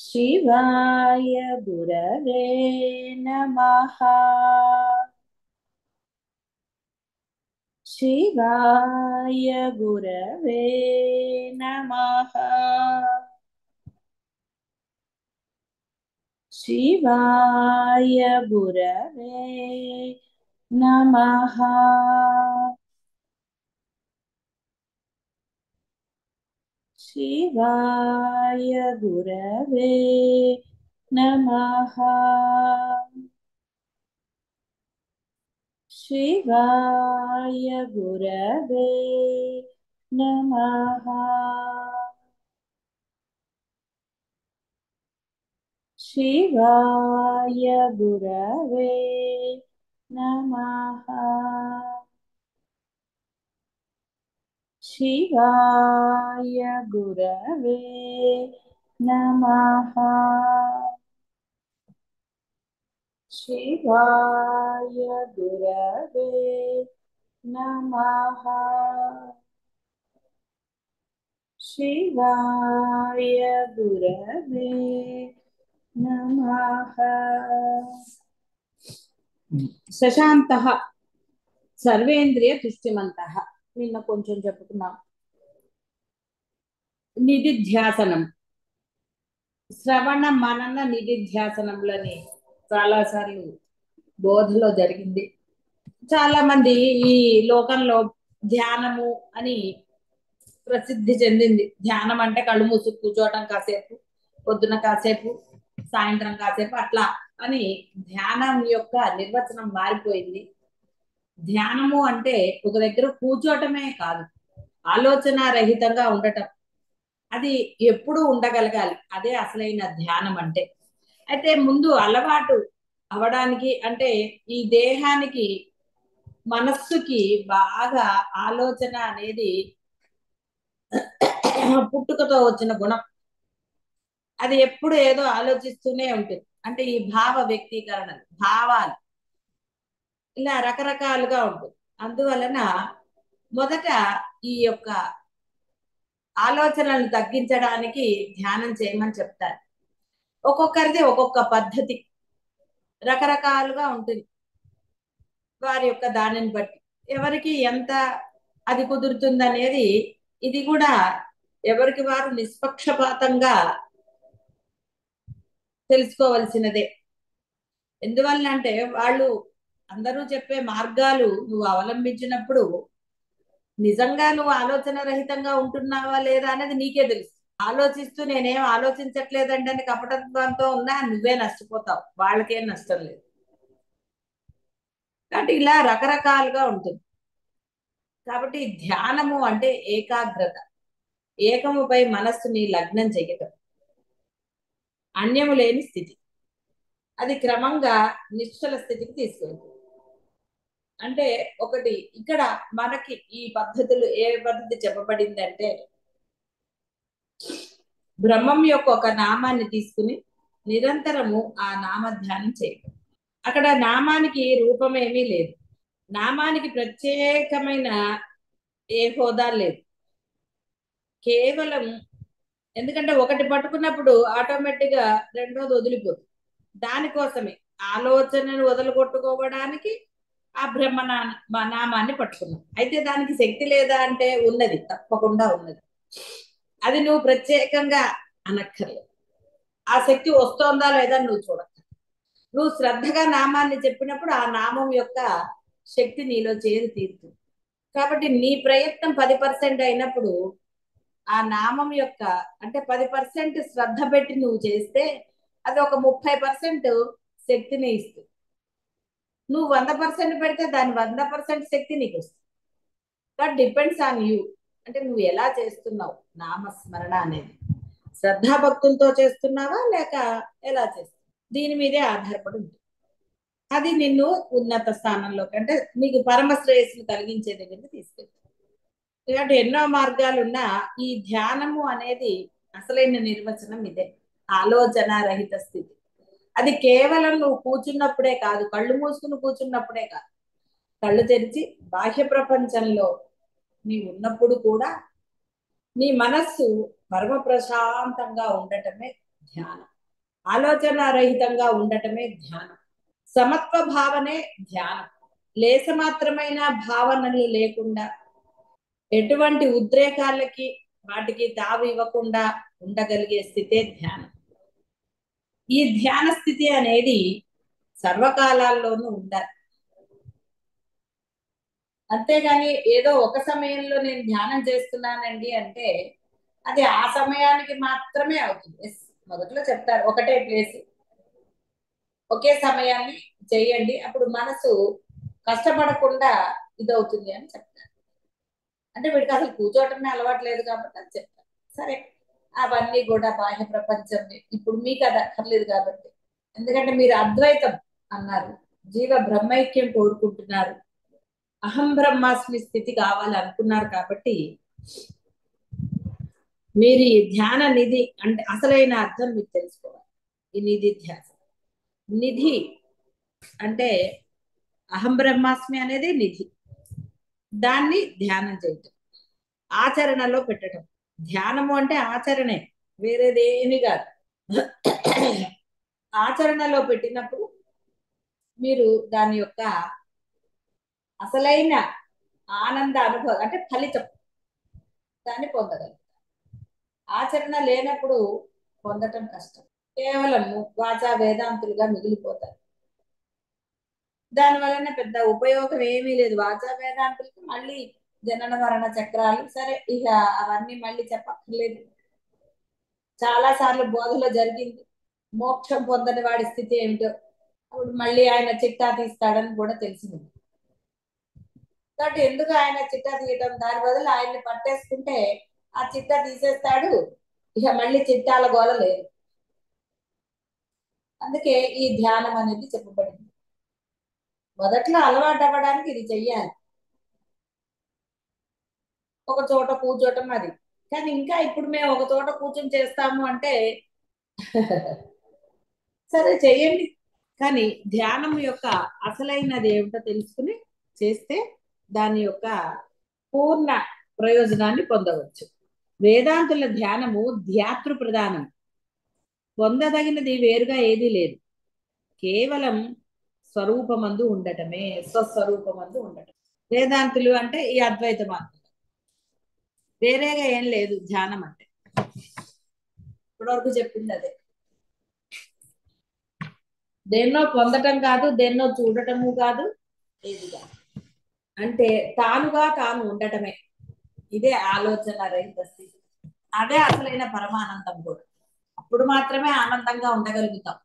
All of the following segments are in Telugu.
शिवाय गुरवे नमः। शिवाय गुरवे नमः। शिवाय गुरवे नमः। शिवाय गुरवे नमः। शिवाय गुरवे नमः। शिवाय गुरवे नमः। शिवाय गुरवे नमः। शिवाय गुरवे नमः। शिवाय गुरवे नमः। శశాంతః సర్వేంద్రియ తుష్టిమంతః నిన్న కొంచెం చెప్పుకున్నాం. నిధిధ్యాసనం, శ్రవణ మనన నిధిధ్యాసనంలోని చాలాసార్లు బోధలో జరిగింది. చాలా మంది ఈ లోకంలో ధ్యానము అని ప్రసిద్ధి చెందింది. ధ్యానం అంటే కళ్ళు మూసుకు కూర్చోవటం కాసేపు, పొద్దున కాసేపు, సాయంత్రం కాసేపు అట్లా అని ధ్యానం యొక్క నిర్వచనం మారిపోయింది. ధ్యానము అంటే ఒక దగ్గర కూర్చోవటమే కాదు, ఆలోచన రహితంగా ఉండటం. అది ఎప్పుడు ఉండగలగాలి, అదే అసలైన ధ్యానం అంటే. అయితే ముందు అలవాటు అవడానికి అంటే ఈ దేహానికి మనస్సుకి బాగా ఆలోచన అనేది పుట్టుకతో వచ్చిన గుణం. అది ఎప్పుడు ఏదో ఆలోచిస్తూనే ఉంటుంది. అంటే ఈ భావ వ్యక్తీకరణలు, భావాలు ఇలా రకరకాలుగా ఉంటుంది. అందువలన మొదట ఈ యొక్క ఆలోచనలను తగ్గించడానికి ధ్యానం చేయమని చెప్తారు. ఒక్కొక్కరిది ఒక్కొక్క పద్ధతి రకరకాలుగా ఉంటుంది. వారి యొక్క దానిని బట్టి ఎవరికి ఎంత అది కుదురుతుందనేది, ఇది కూడా ఎవరికి వారు నిష్పక్షపాతంగా తెలుసుకోవలసినదే. ఎందువల్ల అంటే వాళ్ళు అందరూ చెప్పే మార్గాలు నువ్వు అవలంబించినప్పుడు నిజంగా నువ్వు ఆలోచన రహితంగా ఉంటున్నావా లేదా అనేది నీకే తెలుసు. ఆలోచిస్తూ నేనేం ఆలోచించట్లేదండి అని కపటత్వంతో ఉన్నా నువ్వే నష్టపోతావు, వాళ్ళకేం నష్టం లేదు. కాబట్టి ఇలా రకరకాలుగా ఉంటుంది. కాబట్టి ధ్యానము అంటే ఏకాగ్రత, ఏకముపై మనస్సుని లగ్నం చేయటం, అన్యము లేని స్థితి. అది క్రమంగా నిశ్చల స్థితికి తీసుకెళ్తుంది. అంటే ఒకటి ఇక్కడ మనకి ఈ పద్ధతులు ఏ పద్ధతి చెప్పబడింది అంటే, బ్రహ్మం యొక్క ఒక నామాన్ని తీసుకుని నిరంతరము ఆ నామ ధ్యానం చేయటం. అక్కడ నామానికి రూపమేమీ లేదు, నామానికి ప్రత్యేకమైన ఏ హోదా లేదు. కేవలం ఎందుకంటే ఒకటి పట్టుకున్నప్పుడు ఆటోమేటిక్ గా రెండోది వదిలిపోతుంది. దానికోసమే ఆలోచనను వదలగొట్టుకోవడానికి ఆ నామాన్ని పట్టుకున్నాం. అయితే దానికి శక్తి లేదా అంటే ఉన్నది, తప్పకుండా ఉన్నది. అది నువ్వు ప్రత్యేకంగా అనక్కర్లేదు. ఆ శక్తి వస్తోందా లేదా నువ్వు చూడక్క. నువ్వు శ్రద్ధగా నామాన్ని చెప్పినప్పుడు ఆ నామం యొక్క శక్తి నీలో చేరి తీరుతుంది. కాబట్టి నీ ప్రయత్నం 10% అయినప్పుడు ఆ నామం యొక్క అంటే 10% శ్రద్ధ పెట్టి నువ్వు చేస్తే అది ఒక 30% శక్తిని ఇస్తుంది. నువ్వు 100% పెడితే దాని 100% శక్తి నీకు వస్తుంది. బట్ డిపెండ్స్ ఆన్ యూ, అంటే నువ్వు ఎలా చేస్తున్నావు నామస్మరణ అనేది. శ్రద్ధాభక్తులతో చేస్తున్నావా లేక ఎలా చేస్తున్నావు, దీని మీదే ఆధారపడి ఉంటుంది. అది నిన్ను ఉన్నత స్థానంలో అంటే నీకు పరమ శ్రేయస్సును కలిగించే దగ్గరికి తీసుకెళ్తుంది. ఇలాంటి ఎన్నో మార్గాలున్నా ఈ ధ్యానము అనేది అసలైన నిర్వచనం ఇదే, ఆలోచన రహిత స్థితి. అది కేవలం నువ్వు కూర్చున్నప్పుడే కాదు, కళ్ళు మూసుకుని కూర్చున్నప్పుడే కాదు, కళ్ళు తెరిచి బాహ్య ప్రపంచంలో నీ ఉన్నప్పుడు కూడా నీ మనస్సు పరమ ప్రశాంతంగా ఉండటమే ధ్యానం. ఆలోచన రహితంగా ఉండటమే ధ్యానం. సమత్వ భావనే ధ్యానం. లేస మాత్రమైన భావనలు లేకుండా, ఎటువంటి ఉద్రేకాలకి వాటికి తావు ఇవ్వకుండా ఉండగలిగే స్థితే ధ్యానం. ఈ ధ్యాన స్థితి అనేది సర్వకాలాల్లోనూ ఉండాలి. అంతేగాని ఏదో ఒక సమయంలో నేను ధ్యానం చేస్తున్నానండి అంటే అది ఆ సమయానికి మాత్రమే అవుతుంది. మొదట్లో చెప్తారు ఒకటే ప్లేస్ ఒకే సమయాన్ని చేయండి, అప్పుడు మనసు కష్టపడకుండా ఇదవుతుంది అని చెప్తారు. అంటే వీడికి అసలు కూర్చోవటమే అలవాటు లేదు కాబట్టి అని చెప్తారు. సరే, అవన్నీ కూడా బాహ్య ప్రపంచం ఇప్పుడు మీకు అది అక్కర్లేదు కాబట్టి. ఎందుకంటే మీరు అద్వైతం అన్నారు, జీవ బ్రహ్మైక్యం కోరుకుంటున్నారు, అహం బ్రహ్మాస్మి స్థితి కావాలనుకున్నారు కాబట్టి మీరు ఈ ధ్యాన నిధి అంటే అసలైన అర్థం మీకు తెలుసుకోవాలి. ఈ నిధి ధ్యాస. నిధి అంటే అహం బ్రహ్మాస్మి అనేది నిధి, దాన్ని ధ్యానం చేయటం, ఆచరణలో పెట్టడం. ధ్యానము అంటే ఆచరణే, వేరేదేమి కాదు. ఆచరణలో పెట్టినప్పుడు మీరు దాని యొక్క అసలైన ఆనంద అనుభవం అంటే ఫలితం దాన్ని పొందగలరు. ఆచరణ లేనప్పుడు పొందటం కష్టం. కేవలం వాచా వేదాంతులుగా మిగిలిపోతారు. దాని వలన పెద్ద ఉపయోగం ఏమీ లేదు. వాచా వేదాంతులకి మళ్ళీ జనన మరణ చక్రాలు, సరే ఇక అవన్నీ మళ్ళీ చెప్పక్కర్లేదు. చాలా సార్లు బోధలో జరిగింది. మోక్షం పొందని వాడి స్థితి ఏమిటో అప్పుడు మళ్ళీ ఆయన చిట్టా తీస్తాడని కూడా తెలిసింది. కాబట్టి ఎందుకు ఆయన చిట్టా తీయటం, దాని బదులు ఆయన్ని పట్టేసుకుంటే ఆ చిట్టా తీసేస్తాడు, ఇక మళ్ళీ చిట్టాల గోల లేదు. అందుకే ఈ ధ్యానం అనేది చెప్పబడింది. మొదట్లో అలవాటు అవ్వడానికి ఇది చెయ్యాలి, ఒక చోట కూర్చోటం అది. కానీ ఇంకా ఇప్పుడు మేము ఒక చోట కూర్చొని చేస్తాము అంటే సరే చెయ్యండి, కానీ ధ్యానం యొక్క అసలైనది ఏమిటో తెలుసుకుని చేస్తే దాని యొక్క పూర్ణ ప్రయోజనాన్ని పొందవచ్చు. వేదాంతుల ధ్యానము ధ్యాతృ ప్రధానం. పొందదగినది వేరుగా ఏదీ లేదు, కేవలం స్వరూపమందు ఉండటమే, స్వస్వరూపమందు ఉండటం. వేదాంతులు అంటే ఈ అద్వైత మార్గం, వేరేగా ఏం లేదు ధ్యానం అంటే. ఇప్పటివరకు చెప్పింది అదే. దేన్నో పొందటం కాదు, దేన్నో చూడటము కాదు, ఏది కాదు. అంటే తానుగా తాను ఉండటమే, ఇదే ఆలోచన రహిత స్థితి. అదే అసలైన పరమానందం కూడా. అప్పుడు మాత్రమే ఆనందంగా ఉండగలుగుతాం.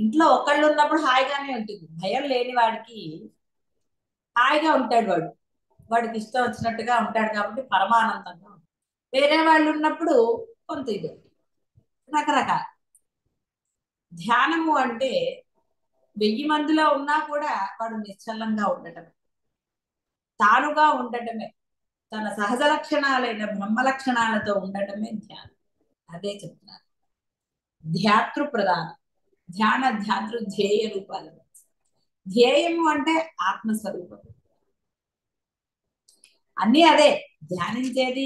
ఇంట్లో ఒకళ్ళు ఉన్నప్పుడు హాయిగానే ఉంటుంది, భయం లేని వాడికి హాయిగా ఉంటాడు. వాడికి ఇష్టం వచ్చినట్టుగా ఉంటాడు కాబట్టి పరమానందంగా ఉంటాడు. వేరే వాళ్ళు ఉన్నప్పుడు కొంత ఇది రకరకాల. ధ్యానము అంటే 1000 మందిలో ఉన్నా కూడా వాడు నిశ్చలంగా ఉండటమే, తానుగా ఉండటమే, తన సహజ లక్షణాలైన బ్రహ్మ లక్షణాలతో ఉండటమే ధ్యానం. అదే చెప్తున్నారు ధ్యాతృ ప్రధానం. ధ్యాన ధ్యాతృ ధ్యేయ రూపాలు. ధ్యేయము అంటే ఆత్మస్వరూపం. అన్నీ అదే, ధ్యానించేది,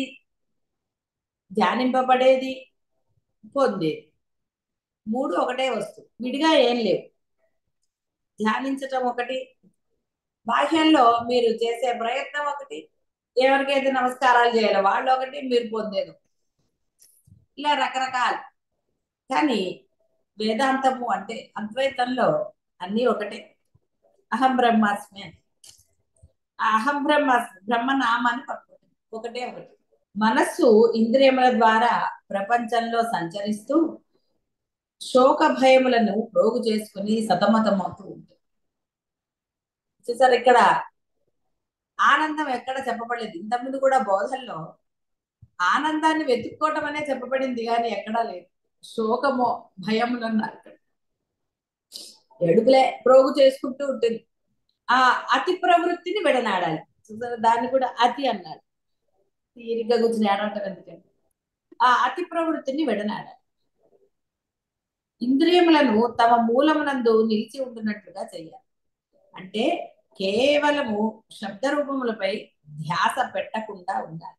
ధ్యానింపబడేది, పొందేది, మూడు ఒకటే వస్తువు, విడిగా ఏం లేవు. ధ్యానించటం ఒకటి, బాహ్యంలో మీరు చేసే ప్రయత్నం ఒకటి, ఎవరికైతే నమస్కారాలు చేయాలో వాళ్ళు ఒకటి, మీరు పొందేది, ఇలా రకరకాలు. కానీ వేదాంతము అంటే అద్వైతంలో అన్నీ ఒకటే, అహం బ్రహ్మాస్మి అని. ఆ అహం బ్రహ్మాస్మి బ్రహ్మనామాన్ని పట్టుకుంటుంది, ఒకటే ఒకటి. మనస్సు ఇంద్రియముల ద్వారా ప్రపంచంలో సంచరిస్తూ శోక భయములను ప్రోగు చేసుకుని సతమతమవుతూ ఉంటుంది. చూసారు, ఇక్కడ ఆనందం ఎక్కడ చెప్పబడలేదు. ఇంతకుముందు కూడా బోధల్లో ఆనందాన్ని వెతుక్కోవటం అనే చెప్పబడింది, కానీ ఎక్కడా లేదు. శోకమో భయములు అన్నారు ఇక్కడ. ఎడుపులే ప్రోగు చేసుకుంటూ ఉంటుంది. ఆ అతి ప్రవృత్తిని విడనాడాలి. చూసారు, దాన్ని కూడా అతి అన్నాడు. తీరిగ్గా కూర్చుని ఏడవటం ఎందుకంటే ఆ అతి ప్రవృత్తిని విడనాడాలి. ఇంద్రియములను తమ మూలమునందు నిలిచి ఉంటున్నట్లుగా చేయాలి. అంటే కేవలము శబ్ద రూపములపై ధ్యాస పెట్టకుండా ఉండాలి.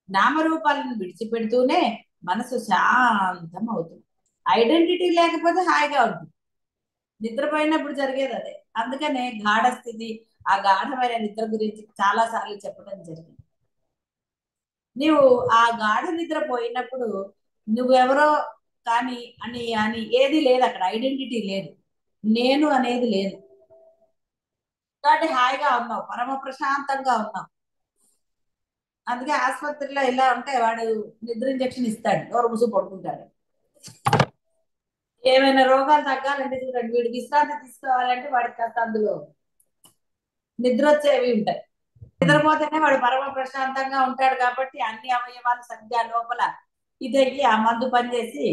నామరూపాలను విడిచిపెడుతూనే మనసు శాంతం అవుతుంది. ఐడెంటిటీ లేకపోతే హాయిగా ఉంటుంది. నిద్రపోయినప్పుడు జరిగేది అదే. అందుకనే గాఢ స్థితి, ఆ గాఢమైన నిద్ర గురించి చాలా సార్లు చెప్పడం జరిగింది. నీవు ఆ గాఢ నిద్ర పోయినప్పుడు నువ్వెవరో కానీ అని అని ఏది లేదు, అక్కడ ఐడెంటిటీ లేదు, నేను అనేది లేదు. కాబట్టి హాయిగా ఉన్నావు, పరమ ప్రశాంతంగా ఉన్నావు. అందుకే ఆసుపత్రిలో ఇలా ఉంటే వాడు నిద్ర ఇంజక్షన్ ఇస్తాడు, ఎవరు ముసు పడుకుంటాడు. ఏమైనా రోగాలు తగ్గాలంటే చూడండి, వీడు విశ్రాంతి తీసుకోవాలంటే వాడికి కాస్త అందులో నిద్ర వచ్చేవి ఉంటాయి. నిద్రపోతేనే వాడు పరమ ప్రశాంతంగా ఉంటాడు. కాబట్టి అన్ని అవయవాలు సరిగ్గా లోపల ఇదయ్యి ఆ మందు పనిచేసి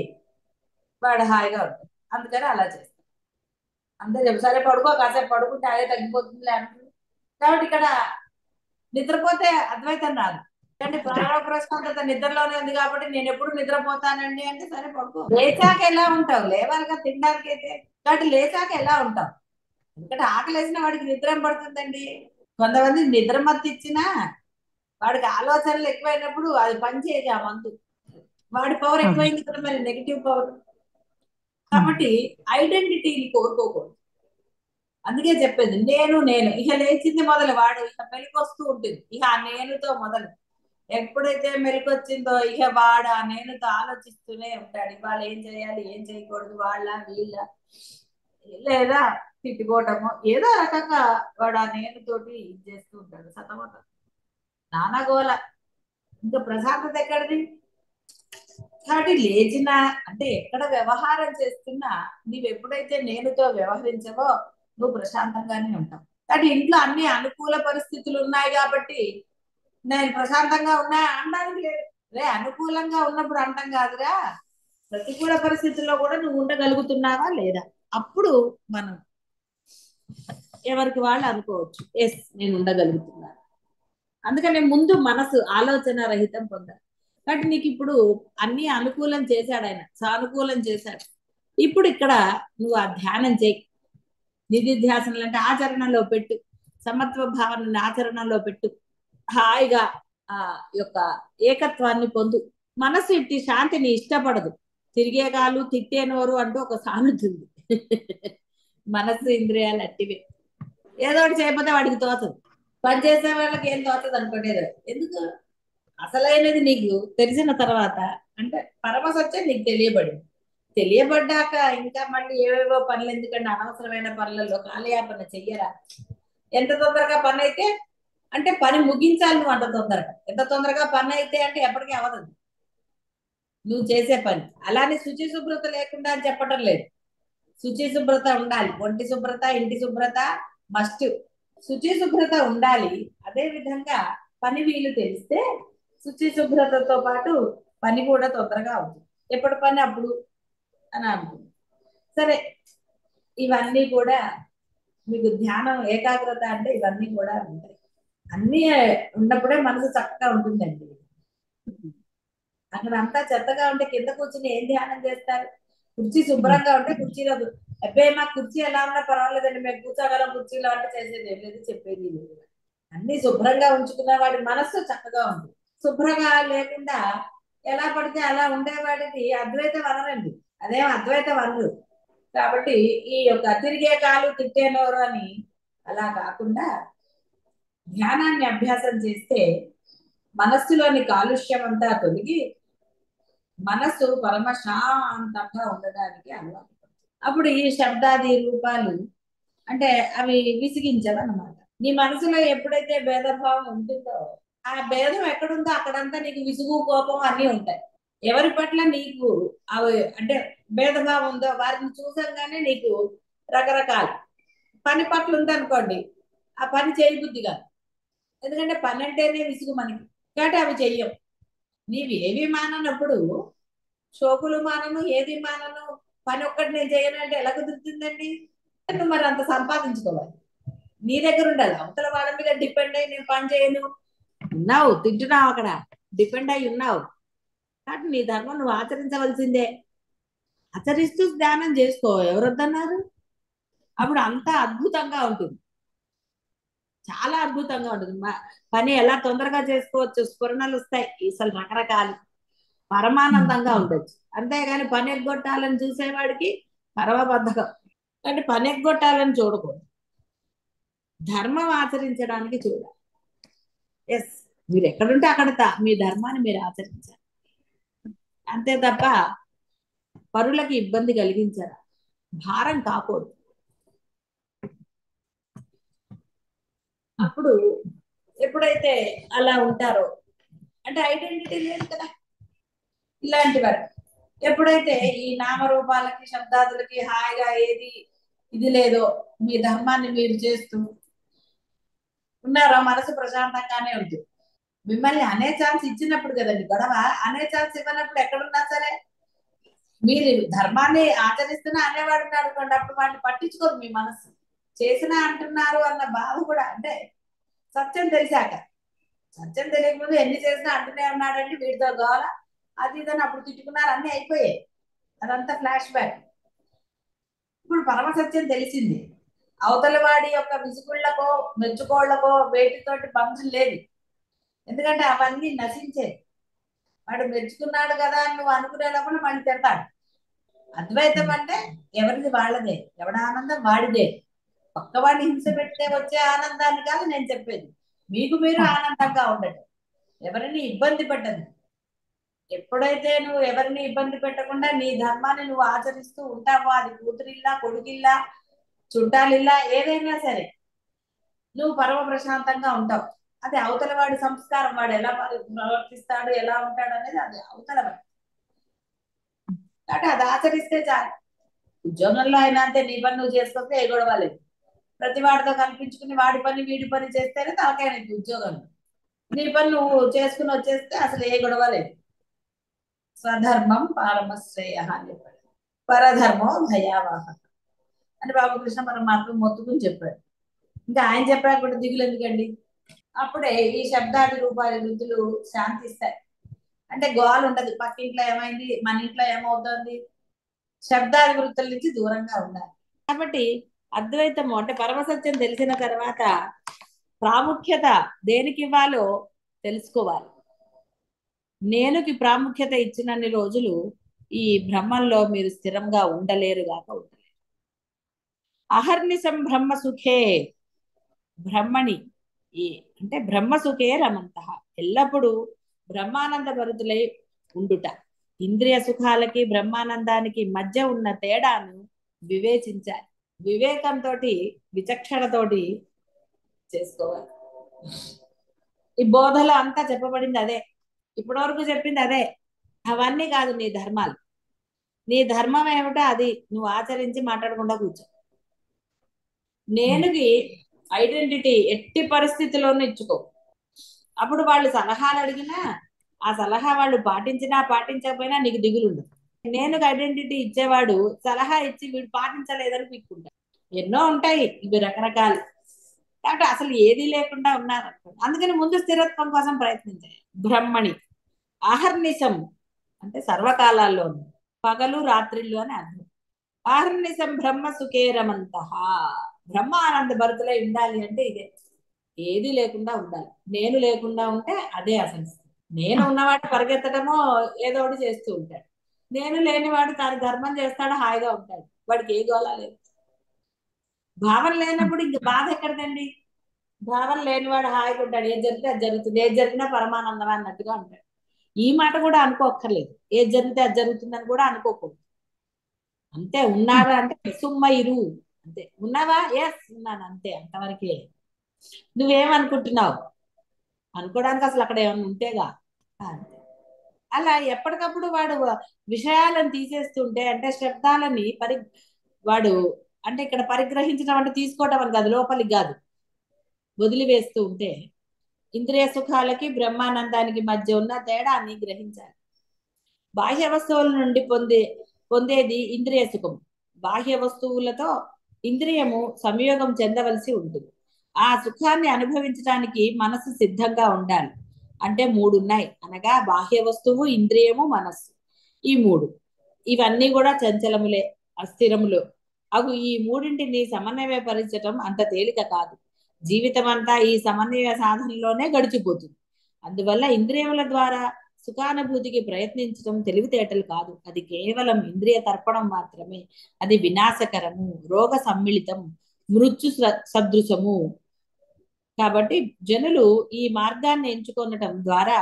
వాడు హాయిగా ఉంటాడు. అందుకని అలా చేస్తాం. అంతే చెప్పి సరే పడుకో, కాసేపు పడుకుంటే అదే తగ్గిపోతుంది అంటారు. కాబట్టి ఇక్కడ నిద్రపోతే అద్వైతం రాదు. అంటే పరమ ప్రశాంతత నిద్రలోనే ఉంది కాబట్టి నేను ఎప్పుడు నిద్రపోతానండి అంటే సరే పడుకో. లేచాక ఎలా ఉంటావు? లేవాలిగా తినడానికి అయితే. కాబట్టి లేచాక ఎలా ఉంటావు? ఎందుకంటే ఆకలి వేసిన వాడికి నిద్ర ఏం పడుతుందండి. కొంతమంది నిద్ర మత్తు ఇచ్చినా వాడికి ఆలోచనలు ఎక్కువైనప్పుడు అది పనిచేయదు ఆ మందు. వాడి పవర్ ఎక్కువైంది కదా, మరి నెగిటివ్ పవర్. కాబట్టి ఐడెంటిటీని కోరుకోకూడదు. అందుకే చెప్పేది నేను నేను ఇక లేచింది మొదలు, వాడు ఇక మెలికొస్తూ ఉంటుంది. ఇక ఆ నేనుతో మొదలు ఎప్పుడైతే మెలికొచ్చిందో ఇక వాడు ఆ నేనుతో ఆలోచిస్తూనే ఉంటాడు. ఇవాళ ఏం చేయాలి, ఏం చేయకూడదు, వాళ్ళ వీళ్ళ లేదా తిట్టుకోవటము ఏదో రకంగా వాడు ఆ నేనుతోటి ఇది చేస్తూ ఉంటాడు. సతమతం నానగోల, ఇంకా ప్రశాంతత ఎక్కడిది? కాబట్టి లేచిన అంటే ఎక్కడ వ్యవహారం చేస్తున్నా నీవు ఎప్పుడైతే నేనుతో వ్యవహరించవో నువ్వు ప్రశాంతంగానే ఉంటావు. కాబట్టి ఇంట్లో అన్ని అనుకూల పరిస్థితులు ఉన్నాయి కాబట్టి నేను ప్రశాంతంగా ఉన్నా అనడానికి లేదు. రే అనుకూలంగా ఉన్నప్పుడు అంటాం కాదురా, ప్రతికూల పరిస్థితుల్లో కూడా నువ్వు ఉండగలుగుతున్నావా లేదా, అప్పుడు మనం ఎవరికి వాళ్ళు అనుకోవచ్చు ఎస్ నేను ఉండగలుగుతున్నాను. అందుకని ముందు మనసు ఆలోచన రహితం పొందాలి. కాబట్టి నీకు ఇప్పుడు అన్ని అనుకూలం చేశాడు ఆయన, సానుకూలం చేశాడు. ఇప్పుడు ఇక్కడ నువ్వు ఆ ధ్యానం చేయి. నిధిధ్యాసనలు అంటే ఆచరణలో పెట్టు, సమత్వ భావనని ఆచరణలో పెట్టు. హాయిగా ఆ యొక్క ఏకత్వాన్ని పొందు. మనసు ఇట్టి శాంతిని ఇష్టపడదు. తిరిగే కాలు తిట్టే నోరు అంటూ ఒక సామెత ఉంది. మనస్సు ఇంద్రియాలు అట్టివే. ఏదో ఒకటి చేయకపోతే వాడికి తోచదు. పని చేసే వాళ్ళకి ఏం తోచదు అనుకునేది. ఎందుకు? అసలైనది నీకు తెలిసిన తర్వాత అంటే పరమసత్యం నీకు తెలియబడింది. తెలియబడ్డాక ఇంకా మళ్ళీ ఏవేవో పనులు ఎందుకంటే అనవసరమైన పనులలో కాలయాపన చెయ్యరా. ఎంత తొందరగా పని అయితే అంటే పని ముగించాలి నువ్వు అంత తొందరగా. ఎంత తొందరగా పని అయితే అంటే ఎప్పటికీ అవదు నువ్వు చేసే పని. అలానే శుచి శుభ్రత లేకుండా అని చెప్పడం లేదు. శుచి శుభ్రత ఉండాలి. ఒంటి శుభ్రత, ఇంటి శుభ్రత మస్ట్. శుచి శుభ్రత ఉండాలి. అదే విధంగా పని వీలు తెలిస్తే శుచి శుభ్రతతో పాటు పని కూడా తొందరగా అవుతుంది. ఎప్పటి పని అప్పుడు అని అనుకుంది. సరే ఇవన్నీ కూడా మీకు ధ్యానం ఏకాగ్రత అంటే ఇవన్నీ కూడా ఉంటాయి. అన్నీ ఉన్నప్పుడే మనసు చక్కగా ఉంటుందండి. అక్కడ అంతా చెత్తగా ఉంటే కింద కూర్చుని ఏం ధ్యానం చేస్తారు? కుర్చీ శుభ్రంగా ఉంటే కుర్చీలో అబ్బాయి మా కుర్చీ ఎలా ఉన్నా పర్వాలేదండి, మేము కూర్చోగలం కుర్చీలో అంటే చేసేది ఏం లేదు, చెప్పేది లేదు. అన్ని శుభ్రంగా ఉంచుకున్న వాడి మనస్సు చక్కగా ఉంది. శుభ్రంగా లేకుండా ఎలా పడితే అలా ఉండేవాడికి అద్వైత వనరండి, అదేం అద్వైత వనరు. కాబట్టి ఈ యొక్క తిరిగే కాలు తిట్టే నోరు అని అలా కాకుండా ధ్యానాన్ని అభ్యాసం చేస్తే మనస్సులోని కాలుష్యం అంతా తొలగి మనస్సు పరమశాంతంగా ఉండడానికి అలవాటు. అప్పుడు ఈ శబ్దాది రూపాలు అంటే అవి విసిగించవన్నమాట. నీ మనసులో ఎప్పుడైతే భేదభావం ఉంటుందో ఆ భేదం ఎక్కడుందో అక్కడంతా నీకు విసుగు కోపం అన్నీ ఉంటాయి. ఎవరి పట్ల నీకు అవి అంటే భేదభావం ఉందో వారిని చూసంగానే నీకు రకరకాల పని పట్ల ఉందనుకోండి, ఆ పని చేయబుద్ధి కాదు. ఎందుకంటే పని అంటేనే విసుగు మనకి. కాబట్టి అవి చెయ్యం. నీవు ఏవి మాననప్పుడు షోకులు మానను, ఏది మానను, పని ఒక్కటి నేను చేయను అంటే ఎలా కుదురుతుందండి? నువ్వు మరి అంత సంపాదించుకోవాలి, నీ దగ్గర ఉండాలి. అవతల వాళ్ళ మీద డిపెండ్ అయ్యి నేను పని చేయను ఉన్నావు, తింటున్నావు, అక్కడ డిపెండ్ అయి ఉన్నావు. కాబట్టి నీ ధర్మం నువ్వు ఆచరించవలసిందే. ఆచరిస్తూ ధ్యానం చేసుకో, ఎవరొద్దన్నారు? అప్పుడు అంతా అద్భుతంగా ఉంటుంది, చాలా అద్భుతంగా ఉంటుంది. పని ఎలా తొందరగా చేసుకోవచ్చు, స్ఫురణలు వస్తాయి అసలు రకరకాలు. పరమానందంగా ఉండొచ్చు. అంతేగాని పని ఎగ్గొట్టాలని చూసేవాడికి పరమబద్ధకం. అంటే పని ఎగ్గొట్టాలని చూడకూడదు, ధర్మం ఆచరించడానికి చూడాలి. ఎస్, మీరు ఎక్కడుంటే అక్కడ మీ ధర్మాన్ని మీరు ఆచరించాలి. అంతే తప్ప పరులకి ఇబ్బంది కలిగించరా, భారం కాకూడదు. అప్పుడు ఎప్పుడైతే అలా ఉంటారో, అంటే ఐడెంటిటీ లేదు కదా ఇలాంటి వారు. ఎప్పుడైతే ఈ నామరూపాలకి శబ్దాదులకి హాయిగా ఏది ఇది లేదో, మీ ధర్మాన్ని మీరు చేస్తూ ఉన్నారో, మనసు ప్రశాంతంగానే ఉంది. మిమ్మల్ని అనే ఛాన్స్ ఇచ్చినప్పుడు కదండి గొడవ. అనే ఛాన్స్ ఇవ్వనప్పుడు ఎక్కడున్నా సరే మీరు ధర్మాన్ని ఆచరిస్తున్నా అనేవాడు ఉన్నాడు అనుకోండి, అప్పుడు వాడిని పట్టించుకోరు మీ మనసు. చేసినా అంటున్నారు అన్న బాధ కూడా, అంటే సత్యం తెలిసాక. సత్యం తెలియకముందు ఎన్ని చేసినా అంటూనే ఉన్నాడండి, వీడితో గోల అది ఇదని అప్పుడు తిట్టుకున్నారు, అన్ని అయిపోయాయి, అదంతా ఫ్లాష్ బ్యాక్. ఇప్పుడు పరమ సత్యం తెలిసింది, అవతల వాడి యొక్క విసుగుళ్లకో మెచ్చుకోళ్లకో వేటితోటి బంధం లేదు. ఎందుకంటే అవన్నీ నశించేది. వాడు మెచ్చుకున్నాడు కదా అని నువ్వు అనుకునే లోపల మళ్ళీ తిడతాడు. అద్వైతం అంటే ఎవరిది వాళ్ళదే, ఎవడి ఆనందం వాడిదే. పక్కవాడిని హింస పెడితే వచ్చే ఆనందాన్ని కాదు నేను చెప్పేది, మీకు మీరు ఆనందంగా ఉండటం, ఎవరిని ఇబ్బంది పెట్టదు. ఎప్పుడైతే నువ్వు ఎవరిని ఇబ్బంది పెట్టకుండా నీ ధర్మాన్ని నువ్వు ఆచరిస్తూ ఉంటావో, అది కూతురిల్లా కొడుకిల్లా చుట్టాలిల్లా ఏదైనా సరే నువ్వు పరమ ప్రశాంతంగా ఉంటావు. అది అవతల వాడి సంస్కారం, వాడు ఎలా ప్రవర్తిస్తాడు ఎలా ఉంటాడు అనేది అది అవతల వాడు. కాబట్టి అది ఆచరిస్తే చాలు. ఉద్యోగంలో అయినా అంతే, నీ పని నువ్వు చేసుకొస్తే ఏ గొడవ లేదు. ప్రతి వాడితో కల్పించుకుని వాడి పని వీడి పని చేస్తేనే తలకాయ నీకు ఉద్యోగంలో. నీ పని నువ్వు చేసుకుని వచ్చేస్తే అసలు ఏ గొడవ లేదు. స్వధర్మం పరమశ్రేయ అని చెప్పాడు, పరధర్మం భయావహ అని బాబుకృష్ణ పరమాత్మ మొత్తుకుని చెప్పాడు. ఇంకా ఆయన చెప్పాక కూడా దిగులు ఎందుకండి. అప్పుడే ఈ శబ్దాది రూపాది వృద్ధులు శాంతిస్తాయి. అంటే గోలు ఉండదు, పక్కింట్లో ఏమైంది మన ఇంట్లో ఏమవుతుంది, శబ్దాది వృత్తుల నుంచి దూరంగా ఉండాలి. కాబట్టి అద్వైతము అంటే పరమసత్యం తెలిసిన తర్వాత ప్రాముఖ్యత దేనికి ఇవ్వాలో తెలుసుకోవాలి. నేనుకి ప్రాముఖ్యత ఇచ్చినన్ని రోజులు ఈ బ్రహ్మంలో మీరు స్థిరంగా ఉండలేరు గాక ఉండలేరు. అహర్నిశం బ్రహ్మ సుఖే, బ్రహ్మణి ఈ అంటే బ్రహ్మ సుఖే రమంత, ఎల్లప్పుడూ బ్రహ్మానంద భరితులై ఉండుట. ఇంద్రియ సుఖాలకి బ్రహ్మానందానికి మధ్య ఉన్న తేడాను వివేచించాలి. వివేకంతో విచక్షణతోటి చేసుకోవాలి. ఈ బోధలో అంతా చెప్పబడింది అదే, ఇప్పటివరకు చెప్పింది అదే. అవన్నీ కాదు నీ ధర్మాలు. నీ ధర్మం ఏమిటో అది నువ్వు ఆచరించి మాట్లాడకుండా కూర్చో. నేనుకి ఐడెంటిటీ ఎట్టి పరిస్థితిలోనూ ఇచ్చుకో. అప్పుడు వాళ్ళు సలహాలు అడిగినా ఆ సలహా వాళ్ళు పాటించినా పాటించకపోయినా నీకు దిగులు ఉండదు. నేను ఐడెంటిటీ ఇచ్చేవాడు సలహా ఇచ్చి వీడు పాటించలేదని పీక్కుంటా. ఎన్నో ఉంటాయి ఇవి రకరకాలు. కాబట్టి అసలు ఏది లేకుండా ఉన్నారు. అందుకని ముందు స్థిరత్వం కోసం ప్రయత్నించాలి. బ్రహ్మణి ఆహర్నిశం అంటే సర్వకాలాల్లో పగలు రాత్రిళ్ళు అని అర్థం. ఆహర్నిశం బ్రహ్మ సుఖేరమంత, బ్రహ్మ ఆనంద భరితులై ఉండాలి అంటే ఇదే, ఏది లేకుండా ఉండాలి. నేను లేకుండా ఉంటే అదే అసలు. నేను ఉన్నవాడు పరిగెత్తడమో ఏదో ఒకటి చేస్తూ ఉంటాడు, నేను లేనివాడు తన ధర్మం చేస్తాడు, హాయిగా ఉంటాడు, వాడికి ఏ గోళ లేదు. భావన లేనప్పుడు ఇంక బాధ ఎక్కడదండి. భావన లేనివాడు హాయిగా ఉంటాడు, ఏది జరిగితే అది జరుగుతుంది, ఏది జరిగినా పరమానందం అన్నట్టుగా ఉంటాడు. ఈ మాట కూడా అనుకోక్కర్లేదు, ఏది జరిగితే అది జరుగుతుందని కూడా అనుకోకూడదు. అంతే, ఉన్నాడు అంటే సుమ్మయిరు, అంతే. ఉన్నావా? ఎస్ ఉన్నాను, అంతే, అంతవరకే. నువ్వేమనుకుంటున్నావు అనుకోవడానికి అసలు అక్కడ ఏమన్నా ఉంటేగా. అంతే. అలా ఎప్పటికప్పుడు వాడు విషయాలను తీసేస్తుంటే, అంటే శబ్దాలని వాడు అంటే ఇక్కడ పరిగ్రహించడం అంటే తీసుకోవటం అని కాదు, లోపలికి కాదు, వదిలివేస్తూ ఉంటే ఇంద్రియ సుఖాలకి బ్రహ్మానందానికి మధ్య ఉన్న తేడాన్ని గ్రహించాలి. బాహ్య వస్తువుల నుండి పొందేది ఇంద్రియ సుఖం. బాహ్య వస్తువులతో ఇంద్రియము సంయోగం చెందవలసి ఉంటుంది. ఆ సుఖాన్ని అనుభవించడానికి మనసు సిద్ధంగా ఉండాలి. అంటే మూడు ఉన్నాయి, అనగా బాహ్య వస్తువు, ఇంద్రియము, మనస్సు. ఈ మూడు, ఇవన్నీ కూడా చంచలములే, అస్థిరములు. అవి ఈ మూడింటిని సమన్వయపరచడం అంత తేలిక కాదు. జీవితం అంతా ఈ సమన్వయ సాధనలోనే గడిచిపోతుంది. అందువల్ల ఇంద్రియముల ద్వారా సుఖానుభూతికి ప్రయత్నించడం తెలివితేటలు కాదు, అది కేవలం ఇంద్రియ తర్పణం మాత్రమే. అది వినాశకరము, రోగ సమ్మిళితం, మృత్యు సదృశము. కాబట్టి జనులు ఈ మార్గాన్ని ఎంచుకొనటం ద్వారా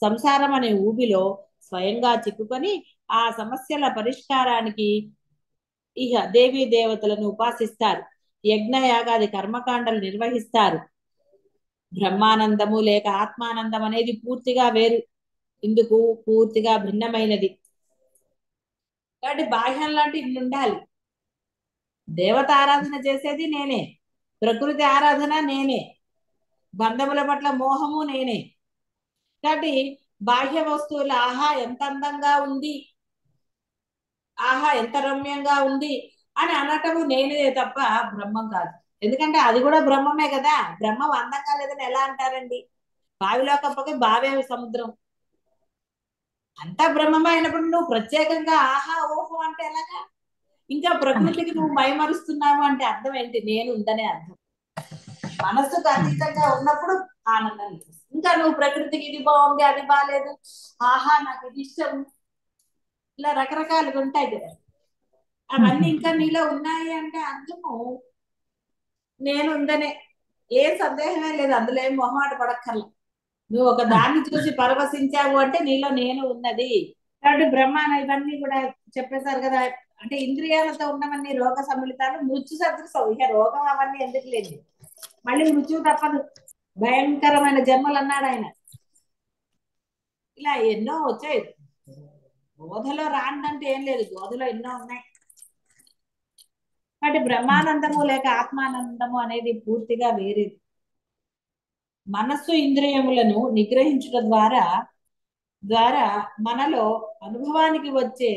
సంసారం అనే ఊబిలో స్వయంగా చిక్కుకొని ఆ సమస్యల పరిష్కారానికి ఇహ దేవీ దేవతలను ఉపాసిస్తారు, యజ్ఞయాగాది కర్మకాండలు నిర్వహిస్తారు. బ్రహ్మానందము లేక ఆత్మానందం అనేది పూర్తిగా వేరు, ఇందుకు పూర్తిగా భిన్నమైనది. కాబట్టి బాహ్యం లాంటి ఇన్ని ఉండాలి. దేవత ఆరాధన చేసేది నేనే, ప్రకృతి ఆరాధన నేనే, బంధముల పట్ల మోహము నేనే. కాబట్టి బాహ్య వస్తువులు ఆహా ఎంత అందంగా ఉంది, ఆహా ఎంత రమ్యంగా ఉంది అని అనటము నేనే తప్ప బ్రహ్మం కాదు. ఎందుకంటే అది కూడా బ్రహ్మమే కదా. బ్రహ్మం అందంగా లేదని ఎలా అంటారండి? బావిలో కప్పకి బావే సముద్రం, అంతా బ్రహ్మమే అయినప్పుడు నువ్వు ప్రత్యేకంగా ఆహా ఓహో అంటే ఎలాగా? ఇంకా ప్రకృతికి నువ్వు మైమరుస్తున్నావు అంటే అర్థం ఏంటి? నేను ఉందనే అర్థం. మనస్సుకు అతీతంగా ఉన్నప్పుడు ఆనందం లేదు. ఇంకా నువ్వు ప్రకృతికి ఇది బాగుంది అది బాగాలేదు, ఆహా నాకు ఇది ఇష్టం, ఇలా రకరకాలుగా ఉంటాయి కదా. అవన్నీ ఇంకా నీలో ఉన్నాయి అంటే అర్థము నేను ఉందనే. ఏ సందేహమే లేదు, అందులో ఏం మొహమాట పడక్కర్ల. నువ్వు ఒక దాన్ని చూసి పరవశించావు అంటే నీలో నేను ఉన్నది. కాబట్టి బ్రహ్మాన ఇవన్నీ కూడా చెప్పేశారు కదా. అంటే ఇంద్రియాలతో ఉన్నవన్నీ రోగ సమ్మిళితాలు, మృత్యు సదృశం. ఇక రోగం అవన్నీ ఎందుకు లేదు, మళ్ళీ మృత్యువు తప్పదు, భయంకరమైన జన్మలు అన్నాడు ఆయన. ఇలా ఎన్నో వచ్చాయి. బోధలో రాందంటే ఏం లేదు, బోధలో ఎన్నో ఉన్నాయి. కాబట్టి బ్రహ్మానందము లేక ఆత్మానందము అనేది పూర్తిగా వేరేది. మనస్సు ఇంద్రియములను నిగ్రహించడం ద్వారా ద్వారా మనలో అనుభవానికి వచ్చే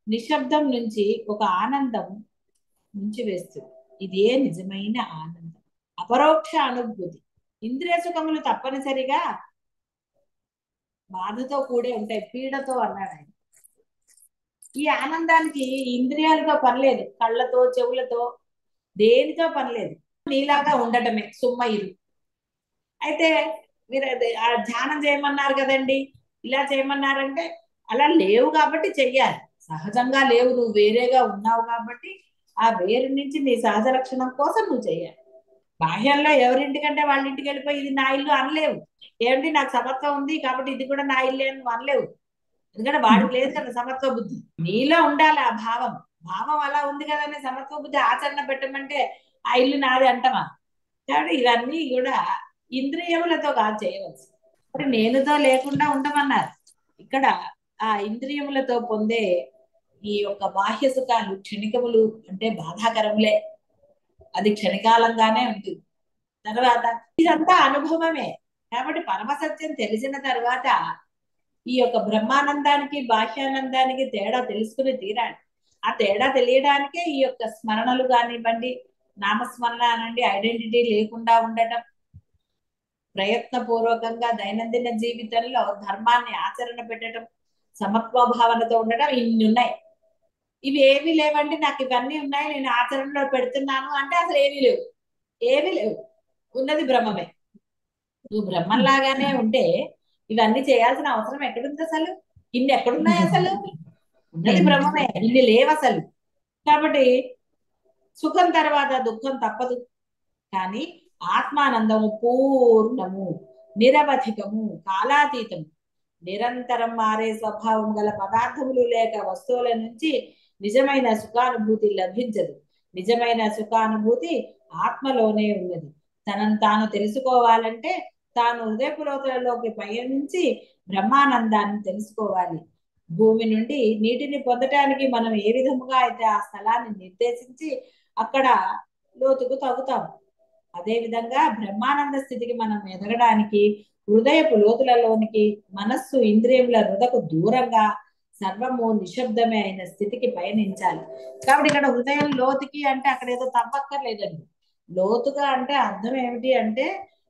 నిశ్శబ్దం నుంచి ఒక ఆనందం నుంచి వేస్తుంది. ఇదే నిజమైన ఆనందం, అపరోక్ష అనుభూతి. ఇంద్రియ సుఖములు తప్పనిసరిగా బాధతో కూడే ఉంటాయి, పీడతో అన్నాడు ఆయన. ఈ ఆనందానికి ఇంద్రియాలతో పనిలేదు, కళ్ళతో చెవులతో దేనితో పనిలేదు, నీలాగా ఉండటమే సుమ్మయిరు. అయితే మీరు ఆ ధ్యానం చేయమన్నారు కదండి, ఇలా చేయమన్నారంటే అలా లేవు కాబట్టి చెయ్యాలి. సహజంగా లేవు, నువ్వు వేరేగా ఉన్నావు కాబట్టి ఆ వేరు నుంచి నీ సహజ లక్షణం కోసం నువ్వు చెయ్యాలి. బాహ్యంలో ఎవరింటికంటే వాళ్ళ ఇంటికి వెళ్ళిపోయి ఇది నా ఇల్లు అనలేవు. ఏమిటి నాకు సమత్వం ఉంది కాబట్టి ఇది కూడా నా ఇల్లు అని నువ్వు అనలేవు. ఎందుకంటే వాడికి లేదు కదా సమత్వ బుద్ధి, నీలో ఉండాలి ఆ భావం. భావం అలా ఉంది కదా అని సమత్వ బుద్ధి ఆచరణ పెట్టమంటే ఆ ఇల్లు నాది అంటమా? కాబట్టి ఇవన్నీ కూడా ఇంద్రియములతో కాదు చేయవచ్చు. మరి నేనుతో లేకుండా ఉండమన్నారు. ఇక్కడ ఆ ఇంద్రియములతో పొందే ఈ యొక్క బాహ్య సుఖాలు క్షణికములు, అంటే బాధాకరములే, అది క్షణికాలంగానే ఉంటుంది. తర్వాత ఇదంతా అనుభవమే. కాబట్టి పరమసత్యం తెలిసిన తర్వాత ఈ యొక్క బ్రహ్మానందానికి బాహ్యానందానికి తేడా తెలుసుకుని తీరాలి. ఆ తేడా తెలియడానికే ఈ యొక్క స్మరణలు కానివ్వండి, నామస్మరణ అనండి, ఐడెంటిటీ లేకుండా ఉండటం, ప్రయత్నపూర్వకంగా దైనందిన జీవితంలో ధర్మాన్ని ఆచరణ పెట్టడం, సమత్వ భావనతో ఉండటం, ఇన్ని ఉన్నాయి. ఇవి ఏమీ లేవండి, నాకు ఇవన్నీ ఉన్నాయి నేను ఆచరణలో పెడుతున్నాను అంటే అసలు ఏమీ లేవు, ఏమీ లేవు, ఉన్నది బ్రహ్మమే. నువ్వు బ్రహ్మంలాగానే ఉంటే ఇవన్నీ చేయాల్సిన అవసరం ఎక్కడుంది అసలు? ఇన్ని ఎక్కడున్నాయి అసలు? ఉన్నది బ్రహ్మమే, ఇన్ని లేవు అసలు. కాబట్టి సుఖం తర్వాత దుఃఖం తప్పదు, కానీ ఆత్మానందము పూర్ణము, నిరవధికము, కాలాతీతము. నిరంతరం మారే స్వభావం గల పదార్థములు లేక వస్తువుల నుంచి నిజమైన సుఖానుభూతి లభించదు. నిజమైన సుఖానుభూతి ఆత్మలోనే ఉన్నది. తనను తాను తెలుసుకోవాలంటే తాను హృదయపు లోతులలోకి పయనించి బ్రహ్మానందాన్ని తెలుసుకోవాలి. భూమి నుండి నీటిని పొందటానికి మనం ఏ విధముగా అయితే ఆ స్థలాన్ని నిర్దేశించి అక్కడ లోతుకు తవ్వుతాం, అదేవిధంగా బ్రహ్మానంద స్థితికి మనం ఎదగడానికి హృదయపు లోతులలోనికి, మనస్సు ఇంద్రియముల హృదకు దూరంగా సర్వము నిశ్శబ్దమే అయిన స్థితికి పయనించాలి. కాబట్టి ఇక్కడ హృదయం లోతుకి అంటే అక్కడ ఏదో తప్పక్కర్లేదండి. లోతుగా అంటే అర్థం ఏమిటి అంటే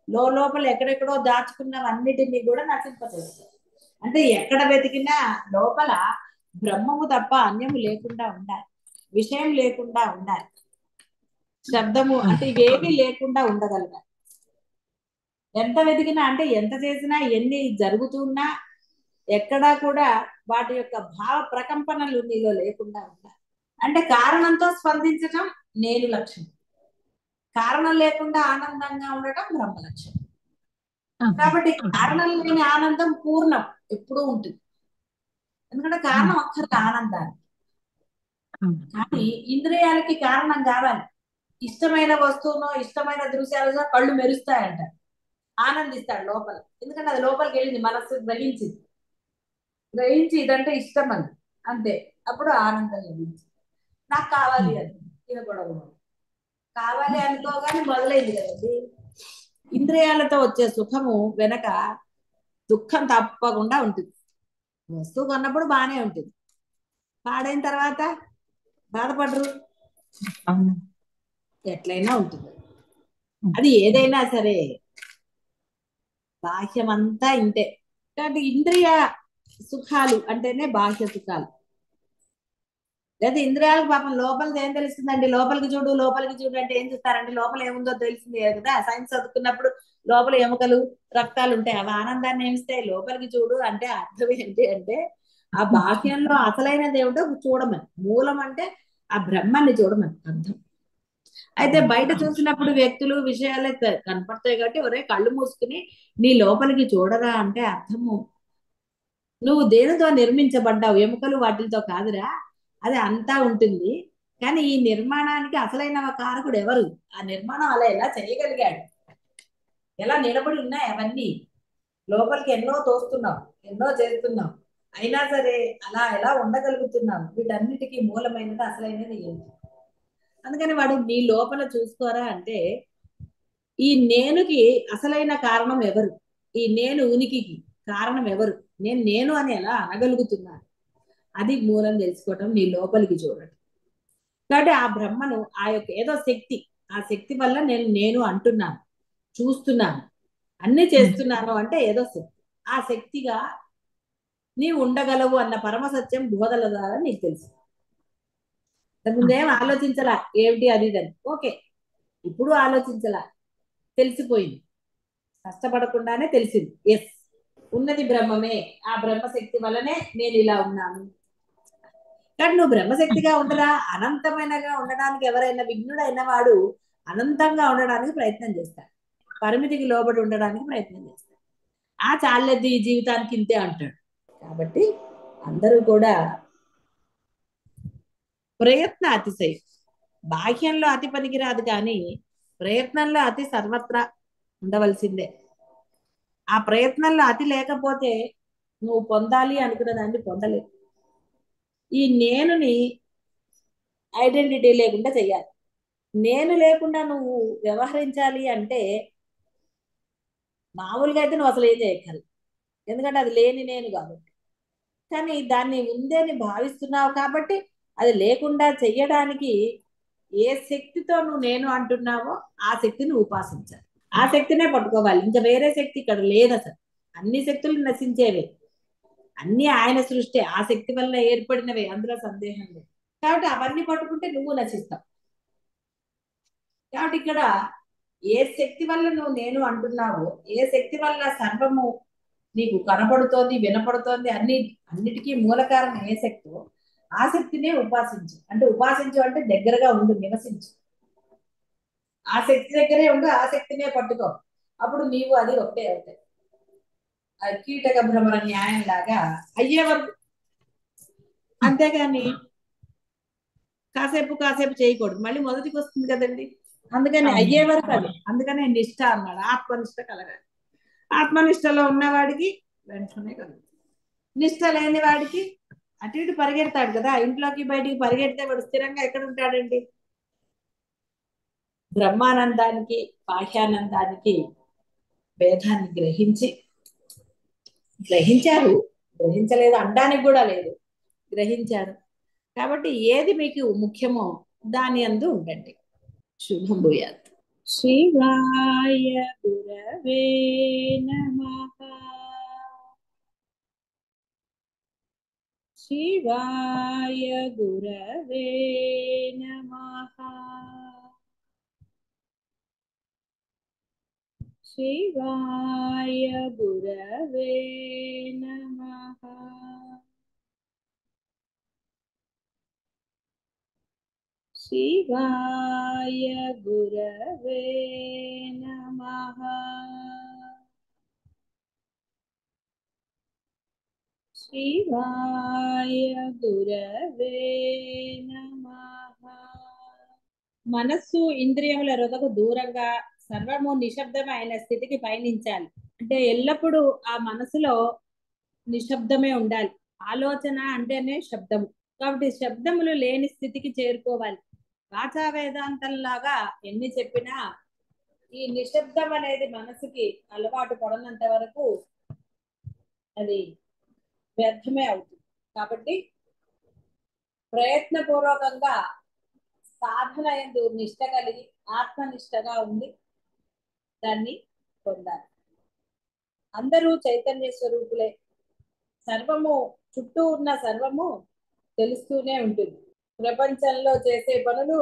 లోపల ఎక్కడెక్కడో దాచుకున్నవన్నిటినీ కూడా నశింపచేస్తుంది. అంటే ఎక్కడ వెతికినా లోపల బ్రహ్మము తప్ప అన్యము లేకుండా ఉండాలి, విషయం లేకుండా ఉండాలి, శబ్దము అంటే ఇవేమీ లేకుండా ఉండగలగాలి. ఎంత వెతికినా అంటే ఎంత చేసినా ఎన్ని జరుగుతున్నా ఎక్కడా కూడా వాటి యొక్క భావ ప్రకంపనలు నీలో లేకుండా ఉండాలి. అంటే కారణంతో స్పందించటం నేను లక్ష్యం, కారణం లేకుండా ఆనందంగా ఉండటం బ్రహ్మ లక్ష్యం. కాబట్టి కారణం లేని ఆనందం పూర్ణం ఎప్పుడూ ఉంటుంది. ఎందుకంటే కారణం అక్కర్లే ఆనందాన్ని. కానీ ఇంద్రియాలకి కారణం కావాలి. ఇష్టమైన వస్తువునో ఇష్టమైన దృశ్యాలుగా కళ్ళు మెరుస్తాయంట, ఆనందిస్తాడు లోపల. ఎందుకంటే అది లోపలికి వెళ్ళింది, మనస్సు గ్రహించింది, గ్రహించి ఇదంటే ఇష్టం అని అంతే. అప్పుడు ఆనందం లభించింది. నాకు కావాలి అని తినకూడదు, కావాలి అనుకోగానే మొదలైంది కదండి. ఇంద్రియాలతో వచ్చే సుఖము వెనక దుఃఖం తప్పకుండా ఉంటుంది. వస్తువు కొన్నప్పుడు బాగానే ఉంటుంది, పాడైన తర్వాత బాధపడరు, ఎట్లయినా ఉంటుంది. అది ఏదైనా సరే బాహ్యమంతా ఇంతే. కాబట్టి ఇంద్రియ సుఖాలు అంటేనే బాహ్య సుఖాలు. లేదా ఇంద్రియాలకు పాపం లోపలిది ఏం తెలుస్తుందండి? లోపలికి చూడు లోపలికి చూడు అంటే ఏం చూస్తారండి? లోపల ఏముందో తెలిసింది కదా. సైన్స్ చదువుకున్నప్పుడు లోపల ఎముకలు రక్తాలు ఉంటాయి, అవి ఆనందాన్ని ఏమిస్తాయి? లోపలికి చూడు అంటే అర్థం ఏంటి అంటే ఆ బాహ్యంలో అసలైనది ఏమిటో చూడమని, మూలం అంటే ఆ బ్రహ్మాన్ని చూడమని అర్థం. అయితే బయట చూసినప్పుడు వ్యక్తులు విషయాలే కనపడతాయి కాబట్టి ఒరే కళ్ళు మూసుకుని నీ లోపలికి చూడరా అంటే అర్థము నువ్వు దేనితో నిర్మించబడ్డావు, ఎముకలు వాటితో కాదురా, అది అంతా ఉంటుంది. కానీ ఈ నిర్మాణానికి అసలైన కారకుడు ఎవరు? ఆ నిర్మాణం అలా ఎలా చేయగలిగాడు? ఎలా నిలబడి ఉన్నాయి అవన్నీ? లోపలికి ఎన్నో తోస్తున్నావు, ఎన్నో చేస్తున్నావు, అయినా సరే అలా ఎలా ఉండగలుగుతున్నావు? వీటన్నిటికీ మూలమైనది అసలైనది ఏంటి? అందుకని వాడు నీ లోపల చూసుకోరా అంటే ఈ నేనుకి అసలైన కారణం ఎవరు? ఈ నేను ఉనికికి కారణం ఎవరు? నేను అని ఎలా అనగలుగుతున్నాను? అది మూలం తెలుసుకోవటం, నీ లోపలికి చూడటం. కాబట్టి ఆ బ్రహ్మను ఆ యొక్క ఏదో శక్తి, ఆ శక్తి వల్ల నేను అంటున్నాను, చూస్తున్నాను, అన్ని చేస్తున్నాను అంటే ఏదో శక్తి. ఆ శక్తిగా నీవు ఉండగలవు అన్న పరమసత్యం బోధల ద్వారా నీకు తెలుసు. ముందేం ఆలోచించలా ఏమిటి అది ఇదని, ఓకే ఇప్పుడు ఆలోచించలా, తెలిసిపోయింది, కష్టపడకుండానే తెలిసింది. ఎస్, ఉన్నది బ్రహ్మమే, ఆ బ్రహ్మశక్తి వల్లనే నేను ఇలా ఉన్నాను. కానీ నువ్వు బ్రహ్మశక్తిగా ఉండరా? అనంతమైనగా ఉండడానికి ఎవరైనా విఘ్నుడైన వాడు అనంతంగా ఉండడానికి ప్రయత్నం చేస్తాడు, పరిమితికి లోబడి ఉండడానికి ప్రయత్నం చేస్తాడు. ఆ చాలేదు ఈ జీవితానికి ఇంతే అంటాడు. కాబట్టి అందరూ కూడా ప్రయత్న అతిశయం, బాహ్యంలో అతి పనికిరాదు కానీ ప్రయత్నంలో అతి సర్వత్రా ఉండవలసిందే. ఆ ప్రయత్నంలో అతి లేకపోతే నువ్వు పొందాలి అనుకున్న దాన్ని పొందలేవు. ఈ నేనుని ఐడెంటిటీ లేకుండా చెయ్యాలి. నేను లేకుండా నువ్వు వ్యవహరించాలి అంటే మామూలుగా అయితే నువ్వు అసలు ఏం చేయగలవు, ఎందుకంటే అది లేని నేను కాబట్టి. కానీ దాన్ని ఉందని భావిస్తున్నావు కాబట్టి అది లేకుండా చెయ్యడానికి ఏ శక్తితో నువ్వు నేను అంటున్నావో ఆ శక్తిని ఉపాసించాలి, ఆ శక్తినే పట్టుకోవాలి. ఇంకా వేరే శక్తి ఇక్కడ లేదు అసలు. అన్ని శక్తులు నశించేవే, అన్ని ఆయన సృష్టి, ఆ శక్తి వల్ల ఏర్పడినవే, అందులో సందేహం లేదు. కాబట్టి అవన్నీ పట్టుకుంటే నువ్వు నశిస్తావు. కాబట్టి ఇక్కడ ఏ శక్తి వల్ల నువ్వు నేను అంటున్నావో, ఏ శక్తి వల్ల సర్వము నీకు కనపడుతోంది వినపడుతోంది, అన్నిటికీ మూల కారణం ఏ శక్తో ఆ శక్తినే ఉపాసించు. అంటే ఉపాసించు అంటే దగ్గరగా ఉండు, నివసించు, ఆ శక్తి దగ్గరే ఉండు, ఆ శక్తినే పట్టుకో. అప్పుడు నీవు అది ఒకటే అవుతాయి. కీటక భ్రమణ న్యాయం లాగా అయ్యేవరకు, అంతేగాని కాసేపు కాసేపు చేయకూడదు, మళ్ళీ మొదటికి వస్తుంది కదండి. అందుకని అయ్యే వరకు అది, అందుకనే నిష్ఠ అన్నాడు, ఆత్మనిష్ట కలగాలి. ఆత్మనిష్టలో ఉన్నవాడికి వెంటనే కలుగుతుంది, నిష్ట లేని వాడికి అటు ఇటు పరిగెడతాడు కదా, ఇంట్లోకి బయటికి పరిగెడితే వాడు స్థిరంగా ఎక్కడ ఉంటాడండి? బ్రహ్మానందానికి బాహ్యానందానికి భేదాన్ని గ్రహించారు, గ్రహించలేదు అనడానికి కూడా లేదు, గ్రహించారు. కాబట్టి ఏది మీకు ముఖ్యమో దాని యందు ఉండండి. శుభం భూయాత్. శివాయ గురవే నమః. శివాయ గురవే నమః. శివాయ గురవే నమః. శివాయ గురవే నమః. శివాయ గురవే నమః. మనస్సు ఇంద్రియముల రొదకు దూరంగా సర్వము నిశ్శబ్దమైన స్థితికి పయనించాలి. అంటే ఎల్లప్పుడూ ఆ మనసులో నిశ్శబ్దమే ఉండాలి. ఆలోచన అంటేనే శబ్దము. కాబట్టి శబ్దములు లేని స్థితికి చేరుకోవాలి. వాచా వేదాంతంలాగా ఎన్ని చెప్పినా ఈ నిశ్శబ్దం అనేది మనసుకి అలవాటు పడనంత వరకు అది వ్యర్థమే అవుతుంది. కాబట్టి ప్రయత్నపూర్వకంగా సాధన యందు నిష్ట కలిగి ఆత్మనిష్టగా ఉండి దాన్ని పొందాలి. అందరూ చైతన్య స్వరూపులే. సర్వము చుట్టూ ఉన్న సర్వము తెలుస్తూనే ఉంటుంది. ప్రపంచంలో చేసే పనులు,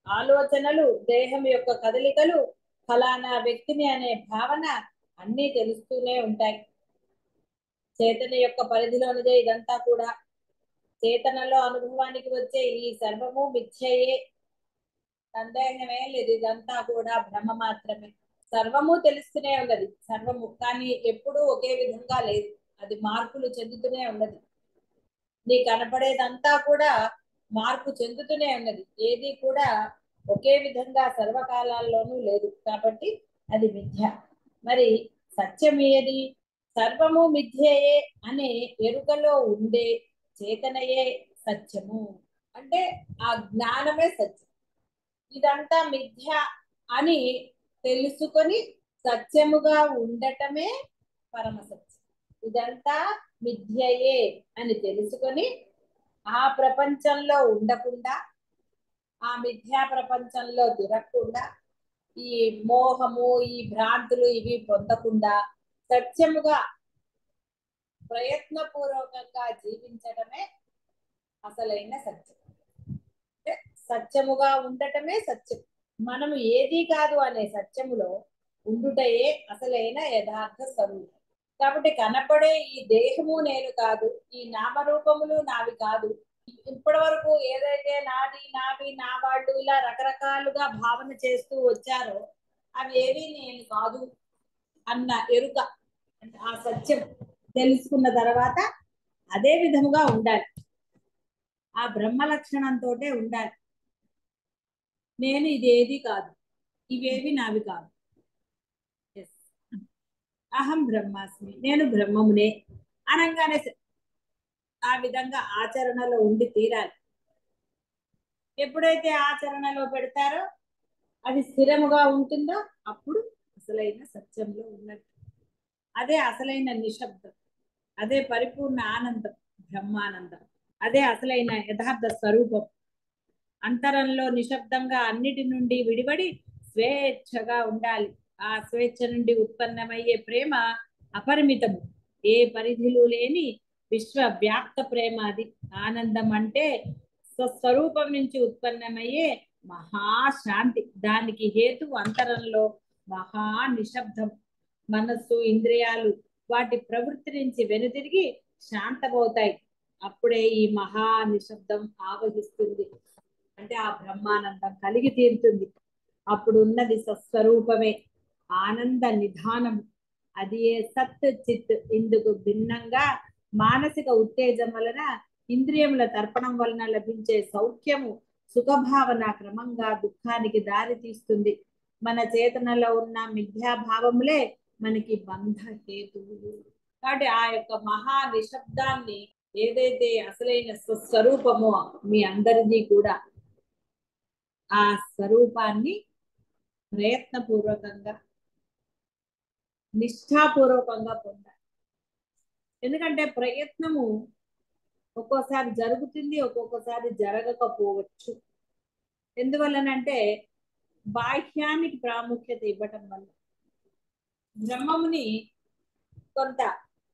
ఆలోచనలు, దేహం యొక్క కదలికలు, ఫలానా వ్యక్తిని అనే భావన అన్నీ తెలుస్తూనే ఉంటాయి. చేతన యొక్క పరిధిలోనిదే ఇదంతా కూడా. చేతనలో అనుభవానికి వచ్చే ఈ సర్వము మిథ్యయే, సందేహమే లేదు. ఇదంతా కూడా భ్రమ మాత్రమే. సర్వము తెలుస్తూనే ఉన్నది సర్వము, కానీ ఎప్పుడూ ఒకే విధంగా లేదు. అది మార్పులు చెందుతూనే ఉన్నది. నీ కనపడేదంతా కూడా మార్పు చెందుతూనే ఉన్నది. ఏది కూడా ఒకే విధంగా సర్వకాలాల్లోనూ లేదు. కాబట్టి అది మిథ్య. మరి సత్యం ఏది? సర్వము మిథ్యయే అనే ఎరుకలో ఉండే చేతనయే సత్యము. అంటే ఆ జ్ఞానమే సత్యం. ఇదంతా మిథ్య అని తెలుసుకొని సత్యముగా ఉండటమే పరమ సత్యం. ఇదంతా మిథ్యయే అని తెలుసుకొని ఆ ప్రపంచంలో ఉండకుండా, ఆ మిథ్యా ప్రపంచంలో తిరగకుండా, ఈ మోహము, ఈ భ్రాంతులు ఇవి పొందకుండా సత్యముగా ప్రయత్నపూర్వకంగా జీవించడమే అసలైన సత్యం. అంటే సత్యముగా ఉండటమే సత్యం. మనము ఏదీ కాదు అనే సత్యములో ఉండుటయే అసలైన యథార్థ స్వరూపం. కాబట్టి కనపడే ఈ దేహము నేను కాదు, ఈ నామరూపములు నావి కాదు. ఇప్పటి వరకు ఏదైతే నాది, నావి, నా వాళ్ళు ఇలా రకరకాలుగా భావన చేస్తూ వచ్చారో అవి ఏవి నేను కాదు అన్న ఎరుక, అంటే ఆ సత్యం తెలుసుకున్న తర్వాత అదే విధముగా ఉండాలి. ఆ బ్రహ్మ లక్షణంతో ఉండాలి. నేను ఇదేది కాదు, ఇవేవి నావి కాదు. అహం బ్రహ్మాస్మి, నేను బ్రహ్మమునే అనగానే ఆ విధంగా ఆచరణలో ఉండి తీరాలి. ఎప్పుడైతే ఆచరణలో పెడతారో అది స్థిరముగా ఉంటుందో అప్పుడు అసలైన సత్యంలో ఉన్నట్టు. అదే అసలైన నిశ్శబ్దం, అదే పరిపూర్ణ ఆనందం, బ్రహ్మానందం. అదే అసలైన యథార్థ స్వరూపం. అంతరంలో నిశ్శబ్దంగా అన్నిటి నుండి విడిపడి స్వేచ్ఛగా ఉండాలి. ఆ స్వేచ్ఛ నుండి ఉత్పన్నమయ్యే ప్రేమ అపరిమితము, ఏ పరిధిలు లేని విశ్వవ్యాప్త ప్రేమ. అది ఆనందం అంటే స్వస్వరూపం నుంచి ఉత్పన్నమయ్యే మహాశాంతి. దానికి హేతు అంతరంలో మహా నిశ్శబ్దం. మనస్సు, ఇంద్రియాలు వాటి ప్రవృత్తి నుంచి వెనుతిరిగి శాంతమవుతాయి. అప్పుడే ఈ మహా నిశ్శబ్దం ఆవహిస్తుంది. అంటే ఆ బ్రహ్మానందం కలిగి తీరుతుంది. అప్పుడు ఉన్నది స్వస్వరూపమే, ఆనంద నిధానం. అది ఏ సత్ చిత్. ఇందుకు భిన్నంగా మానసిక ఉత్తేజం వలన, ఇంద్రియముల తర్పణం వలన లభించే సౌఖ్యము, సుఖభావన క్రమంగా దుఃఖానికి దారి తీస్తుంది. మన చేతనలో ఉన్న మిథ్యాభావములే మనకి బంధ హేతువులు. కాబట్టి ఆ యొక్క మహా నిశ్శబ్దాన్ని, ఏదైతే అసలైన స్వస్వరూపమో మీ అందరిది కూడా, ఆ స్వరూపాన్ని ప్రయత్నపూర్వకంగా నిష్ఠాపూర్వకంగా పొందాలి. ఎందుకంటే ప్రయత్నము ఒక్కోసారి జరుగుతుంది, ఒక్కొక్కసారి జరగకపోవచ్చు. ఎందువల్లనంటే బాహ్యానికి ప్రాముఖ్యత ఇవ్వటం వల్ల, బ్రహ్మముని కొంత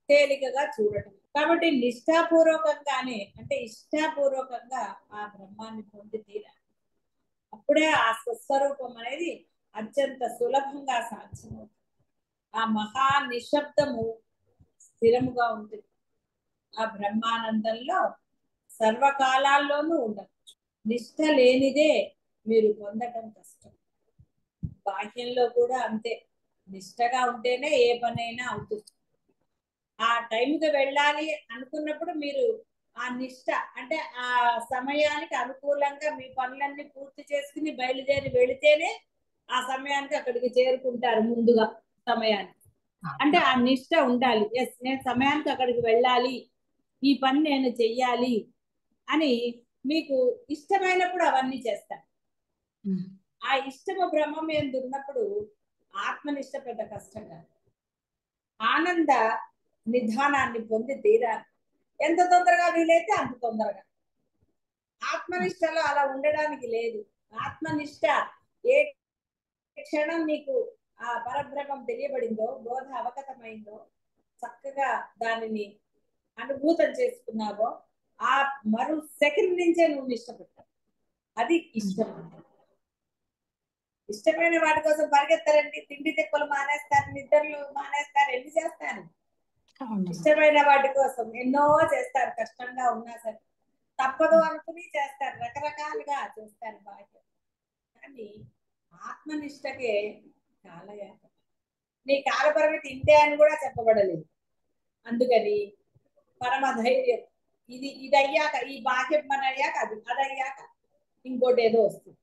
తేలికగా చూడటం. కాబట్టి నిష్ఠాపూర్వకంగానే, అంటే ఇష్టాపూర్వకంగా ఆ బ్రహ్మాన్ని పొంది తీరాలి. అప్పుడే ఆ స్వస్వరూపం అనేది అత్యంత సులభంగా సాధ్యమవుతుంది. ఆ మహా నిశ్శబ్దము స్థిరముగా ఉంటుంది. ఆ బ్రహ్మానందంలో సర్వకాలాల్లోనూ ఉండవచ్చు. నిష్ఠ లేనిదే మీరు పొందటం కష్టం. బాహ్యంలో కూడా అంతే, నిష్ఠగా ఉంటేనే ఏ పనైనా అవుతుంది. ఆ టైంకి వెళ్ళాలి అనుకున్నప్పుడు మీరు ఆ నిష్ఠ అంటే ఆ సమయానికి అనుకూలంగా మీ పనులన్నీ పూర్తి చేసుకుని బయలుదేరి వెళితేనే ఆ సమయానికి అక్కడికి చేరుకుంటారు ముందుగా సమయానికి. అంటే ఆ నిష్ఠ ఉండాలి. ఎస్, నేను సమయానికి అక్కడికి వెళ్ళాలి, ఈ పని నేను చెయ్యాలి అని మీకు ఇష్టమైనప్పుడు అవన్నీ చేస్తారు. ఆ ఇష్టము బ్రహ్మం ఎందు ఉన్నప్పుడు ఆత్మనిష్ట పెద్ద కష్టం కాదు. ఆనంద నిధానాన్ని పొంది తీరాలి. ఎంత తొందరగా వీలైతే అంత తొందరగా. ఆత్మనిష్టలో అలా ఉండడానికి లేదు. ఆత్మనిష్ట ఏ క్షణం మీకు ఆ పరబ్రహ్మం తెలియబడిందో, బోధ అవగతమైందో, చక్కగా దానిని అనుభూతం చేసుకున్నావో, ఆ మరు సెకండ్ నుంచే నువ్వు ఇష్టపడతావు. అది ఇష్టం. ఇష్టమైన వాటి కోసం పరిగెత్తారండి. తిండి తిప్పలు మానేస్తారు, నిద్రలు మానేస్తారు, ఎన్ని చేస్తారు. ఇష్టమైన వాటి కోసం ఎన్నో చేస్తారు, కష్టంగా ఉన్నా సరే తప్పదు అనుకుని చేస్తారు, రకరకాలుగా చేస్తారు బాధ్యత. కానీ ఆత్మనిష్టకే కాలయాపన. నీ కాలపరిమితి ఇంతే అని కూడా చెప్పబడలేదు. అందుకని పరమ ధైర్యం. ఇది అయ్యాక, ఈ బాహ్యం పని అయ్యాక అది అయ్యాక ఇంకోటి ఏదో వస్తుంది,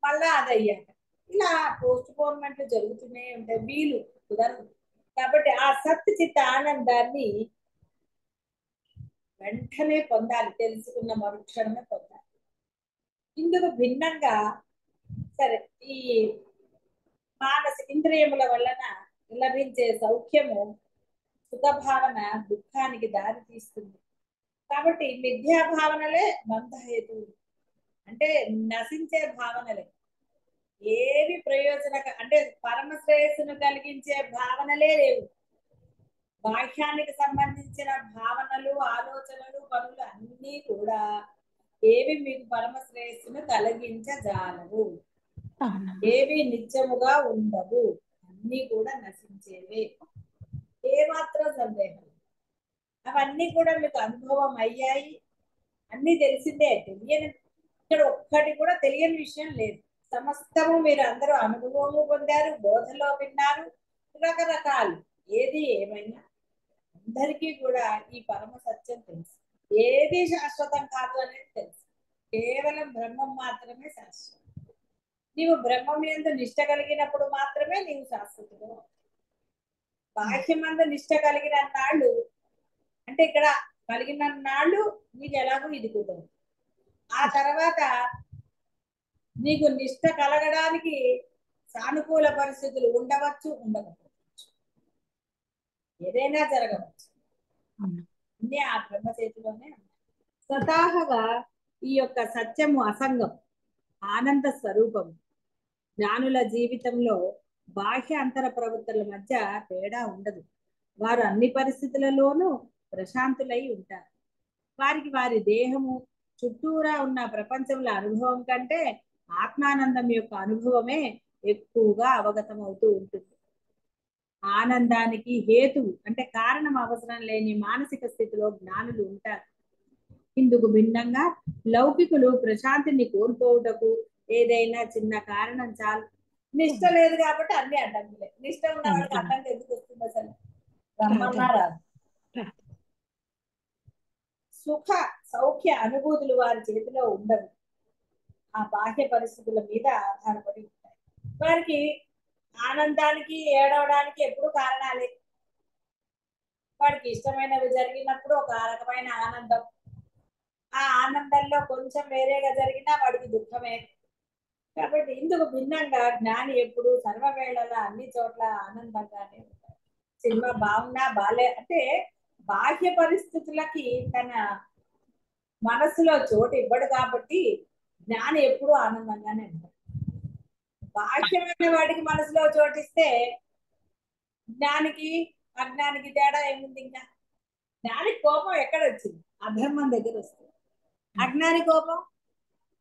మళ్ళా అది అయ్యాక ఇలా పోస్ట్ పోన్మెంట్లు జరుగుతూనే ఉంటాయి. వీలు కుదరదు. కాబట్టి ఆ సత్ చిత్త ఆనందాన్ని వెంటనే పొందాలి, తెలుసుకున్న మరుక్షణమే పొందాలి. ఇందుకు భిన్నంగా సరే ఈ మానసిక ఇంద్రియముల వలన లభించే సౌఖ్యము సుఖభావన దుఃఖానికి దారి తీస్తుంది. కాబట్టి మిథ్యా భావనలే బంధహేతు, అంటే నశించే భావనలే. ఏవి అంటే పరమ శ్రేయస్సును కలిగించే భావనలే లేవు. బాహ్యానికి సంబంధించిన భావనలు, ఆలోచనలు, పనులు అన్నీ కూడా ఏవి మీకు పరమ శ్రేయస్సును కలిగించజాలవు. ఏవి నిత్యముగా ఉండవు, అన్నీ కూడా నశించేవే, ఏమాత్రం సందేహం. అవన్నీ కూడా మీకు అనుభవం అయ్యాయి, అన్నీ తెలిసిందే. తెలియని ఇక్కడ ఒక్కటి కూడా తెలియని విషయం లేదు. సమస్తము మీరు అందరూ అనుభవము పొందారు, బోధలో విన్నారు, రకరకాలు. ఏది ఏమైనా అందరికీ కూడా ఈ పరమ సత్యం తెలుసు. ఏది శాశ్వతం కాదు అనేది తెలుసు. కేవలం బ్రహ్మం మాత్రమే శాశ్వతం. నీవు బ్రహ్మం యందు నిష్ట కలిగినప్పుడు మాత్రమే నీవు శాశ్వతుడు. బాహ్యమందు నిష్ట కలిగిన నాళ్ళు, అంటే ఇక్కడ కలిగిన నాళ్ళు నీకు ఎలాగో ఇది కుదరదు. ఆ తర్వాత నీకు నిష్ట కలగడానికి సానుకూల పరిస్థితులు ఉండవచ్చు, ఉండకపోవచ్చు, ఏదైనా జరగవచ్చు. అన్నీ ఆ బ్రహ్మ చేతిలోనే ఉన్నాయి. స్వతహాగా ఈ యొక్క సత్యము అసంగం, ఆనంద స్వరూపం. జ్ఞానుల జీవితంలో బాహ్య అంతర ప్రవృత్తుల మధ్య తేడా ఉండదు. వారు అన్ని పరిస్థితులలోనూ ప్రశాంతులై ఉంటారు. వారికి వారి దేహము చుట్టూరా ఉన్న ప్రపంచంలో అనుభవం కంటే ఆత్మానందం యొక్క అనుభవమే ఎక్కువగా అవగతమవుతూ ఉంటుంది. ఆనందానికి హేతు అంటే కారణం అవసరం లేని మానసిక స్థితిలో జ్ఞానులు ఉంటారు. ఇందుకు భిన్నంగా లౌకికులు ప్రశాంతిని కోల్పోవుటకు ఏదైనా చిన్న కారణం చాలు. నిష్ట లేదు కాబట్టి అన్ని అడ్డంకులే. నిష్ట ఉన్న వాళ్ళకి అడ్డంకి ఎందుకు వస్తుంది అసలు? రమ్మన్నా రాదు. సుఖ సౌఖ్య అనుభూతులు వారి చేతిలో ఉండవు, ఆ బాహ్య పరిస్థితుల మీద ఆధారపడి ఉంటాయి. వారికి ఆనందానికి ఏడవడానికి ఎప్పుడు కారణాలే. వాడికి ఇష్టమైనవి జరిగినప్పుడు ఒక రకమైన ఆనందం, ఆ ఆనందంలో కొంచెం వేరేగా జరిగినా వాడికి దుఃఖమే. కాబట్టి ఇందుకు భిన్నంగా జ్ఞాని ఎప్పుడు సర్వవేళలా అన్ని చోట్ల ఆనందంగానే ఉంటాడు. సినిమా బాగున్నా బాలే అంటే బాహ్య పరిస్థితులకి తన మనసులో చోటు ఇవ్వడు కాబట్టి జ్ఞాని ఎప్పుడు ఆనందంగానే ఉంటాడు. బాహ్యమైన వాడికి మనసులో చోటిస్తే జ్ఞానికి అజ్ఞానికి తేడా ఏముంది? ఇంకా జ్ఞానికి కోపం ఎక్కడ వచ్చింది? అధర్మం దగ్గర వస్తుంది. అజ్ఞాని కోపం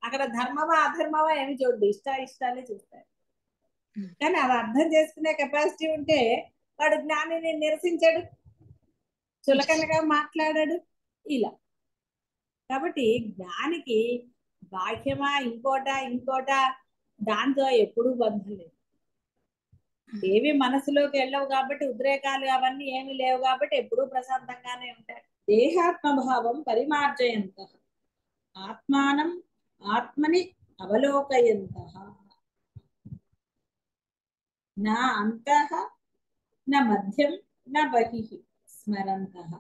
అక్కడ ధర్మమా అధర్మమా ఏమి చూడదు, ఇష్టాలే చూస్తారు. కానీ అది అర్థం చేసుకునే కెపాసిటీ ఉంటే వాడు జ్ఞానిని నిరసించాడు, చులకనగా మాట్లాడాడు ఇలా. కాబట్టి జ్ఞానికి బాహ్యమా ఇంకోట దాంతో ఎప్పుడూ బంధం లేదు. ఏవి మనసులోకి వెళ్ళవు కాబట్టి, ఉద్రేకాలు అవన్నీ ఏమి లేవు కాబట్టి ఎప్పుడూ ప్రశాంతంగానే ఉంటాడు. దేహాత్మభావం పరిమార్జయంత ఆత్మానం ఆత్మని అవలోకయంత నా అంతః న మధ్యం న బహిః స్మరంతః